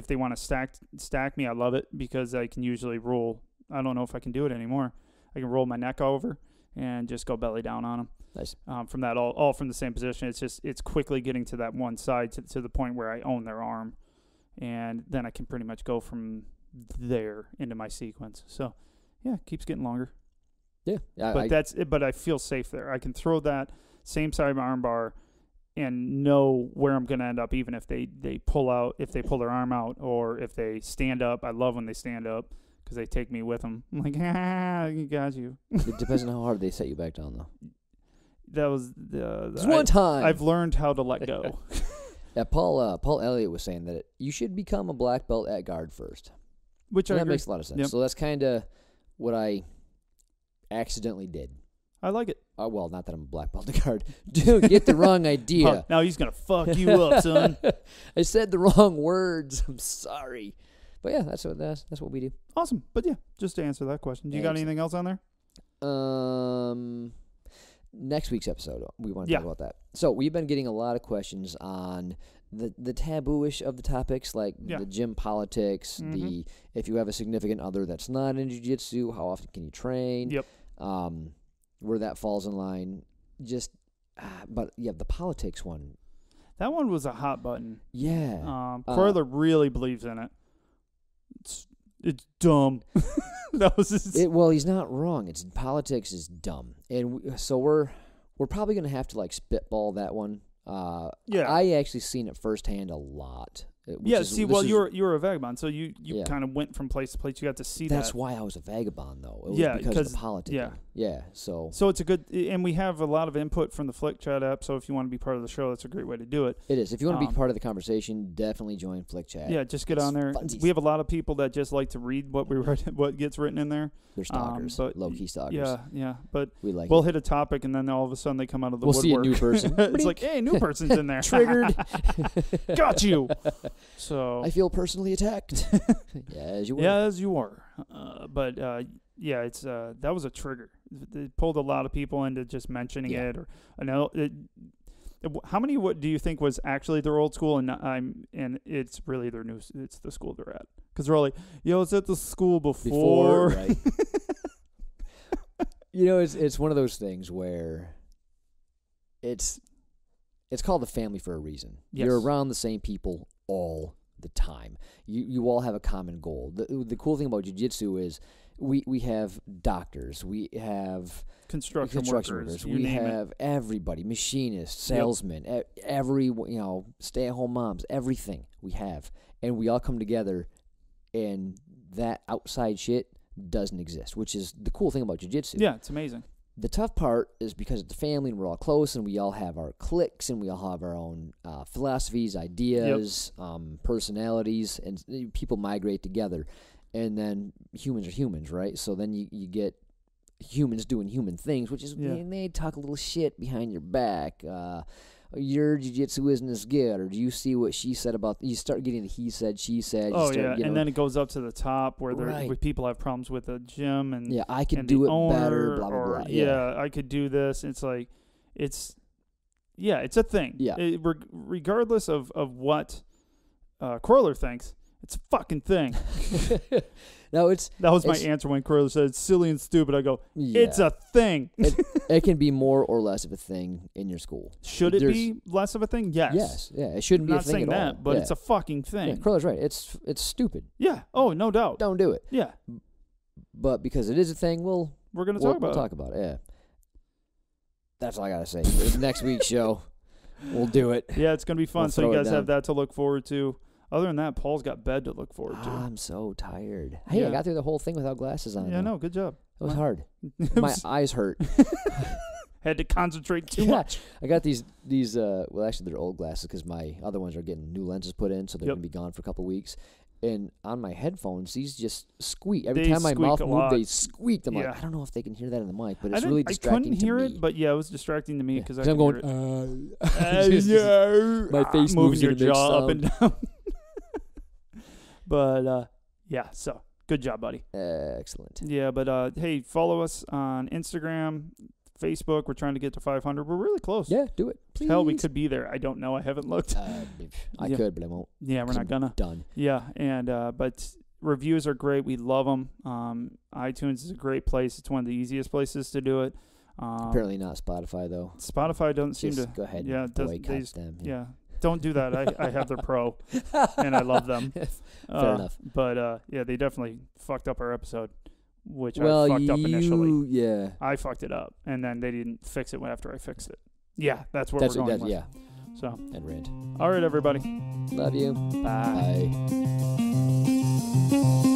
they want to stack me, I love it because I can usually roll. I don't know if I can do it anymore. I can roll my neck over and just go belly down on them. Nice. From that, all from the same position. It's quickly getting to that one side to the point where I own their arm, and then I can pretty much go from there into my sequence. So, yeah, it keeps getting longer. Yeah, but I feel safe there. I can throw that same side arm bar and know where I'm going to end up, even if they pull their arm out, or if they stand up. I love when they stand up because they take me with them. I'm like, you got you. It depends on how hard they set you back down, though. That was one time. I've learned how to let go. Yeah, Paul Elliott was saying that you should become a black belt at guard first. Which that makes a lot of sense. Yep. So that's kind of what I accidentally did. I like it. Well, not that I'm a black belt at guard. Dude, get the wrong idea. Oh, now he's going to fuck you up, son. I said the wrong words. I'm sorry. But yeah, that's what we do. Awesome. But yeah, just to answer that question. Do you got anything else on there? Next week's episode, we want to talk about that. So we've been getting a lot of questions on the taboo-ish of the topics, like the gym politics, if you have a significant other that's not in jiu-jitsu, how often can you train? Yep. Where that falls in line. But yeah, the politics one. That one was a hot button. Yeah. Corler really believes in it. It's dumb. That was well, he's not wrong. Politics is dumb, and so we're probably gonna have to like spitball that one. I actually seen it firsthand a lot. You're a vagabond, so you kind of went from place to place. You got to see that. That's why I was a vagabond, though. It was because of the politics. Yeah. So it's a good, and we have a lot of input from the Flick Chat app. So if you want to be part of the show, that's a great way to do it. It is. If you want to be part of the conversation, definitely join Flick Chat. Yeah, just get on there. Funsies. We have a lot of people that just like to read what gets written in there. They're stalkers, low-key stalkers. Yeah. But we'll hit a topic, and then all of a sudden they come out of the woodwork. We'll see a new person. It's like, hey, new person's in there. Triggered. Got you. So I feel personally attacked. As you were. Yeah, as you were. It's that was a trigger. It pulled a lot of people into just mentioning it. Or how many? What do you think was actually their old school, and it's really their new? It's the school they're at, because they're all like, "Yo, it's at the school before." Right. It's one of those things where it's called the family for a reason. Yes. You're around the same people all the time. You all have a common goal. The cool thing about jiu-jitsu is we have doctors, we have construction workers, we have everybody, machinists, salesmen, every stay-at-home moms, everything we have, and we all come together, and that outside shit doesn't exist, which is the cool thing about jiu-jitsu. Yeah, it's amazing. The tough part is because it's a family and we're all close and we all have our cliques and we all have our own philosophies, ideas, personalities, and people migrate together. And then humans are humans, right? So then you get humans doing human things, which is they talk a little shit behind your back. Your jiu-jitsu isn't as good, or do you see what she said about... You start getting the he said, she said. And then it goes up to the top where where people have problems with the gym. And I could do it better, blah, blah, blah. Yeah, I could do this. It's like, it's a thing. Yeah. Regardless of what Corler thinks, it's a fucking thing. That was my answer when Corler said it's silly and stupid. I go, it's a thing. It can be more or less of a thing in your school. Should it be less of a thing? Yes. Yes. Yeah. It shouldn't be a thing at all. I'm not saying that, but it's a fucking thing. Yeah, Corler's right. It's stupid. Yeah. Oh, no doubt. Don't do it. Yeah. But because it is a thing, we're going to talk about it. Yeah. That's all I got to say. Next week's show, we'll do it. Yeah, it's going to be fun. So you guys have that to look forward to. Other than that, Paul's got bed to look forward to. I'm so tired. Hey, I got through the whole thing without glasses on. Yeah, no, good job. It was hard. My eyes hurt. Had to concentrate too much. I got these well, actually they're old glasses because my other ones are getting new lenses put in, so they're going to be gone for a couple of weeks. And on my headphones, these just squeak. Every time my mouth moves, they squeak. I'm like, I don't know if they can hear that in the mic, but it's really distracting to me. I couldn't hear it, but yeah, it was distracting to me because I'm going, my face moving moves your jaw up and down. But, yeah, so good job, buddy. Excellent. Yeah, but, hey, follow us on Instagram, Facebook. We're trying to get to 500. We're really close. Yeah, do it. Please. Hell, we could be there. I don't know. I haven't looked. I could, but I won't. Yeah, we're not gonna. Done. Yeah, and but reviews are great. We love them. iTunes is a great place. It's one of the easiest places to do it. Apparently not Spotify though. Spotify doesn't seem to. Go ahead. Yeah, and boycott them. Yeah. Don't do that. I have their pro, and I love them. Fair enough. But yeah, they definitely fucked up our episode. Which I fucked up initially. Yeah. I fucked it up, and then they didn't fix it after I fixed it. Yeah, that's where we're going with. Yeah. So. And rant. All right, everybody. Love you. Bye. Bye.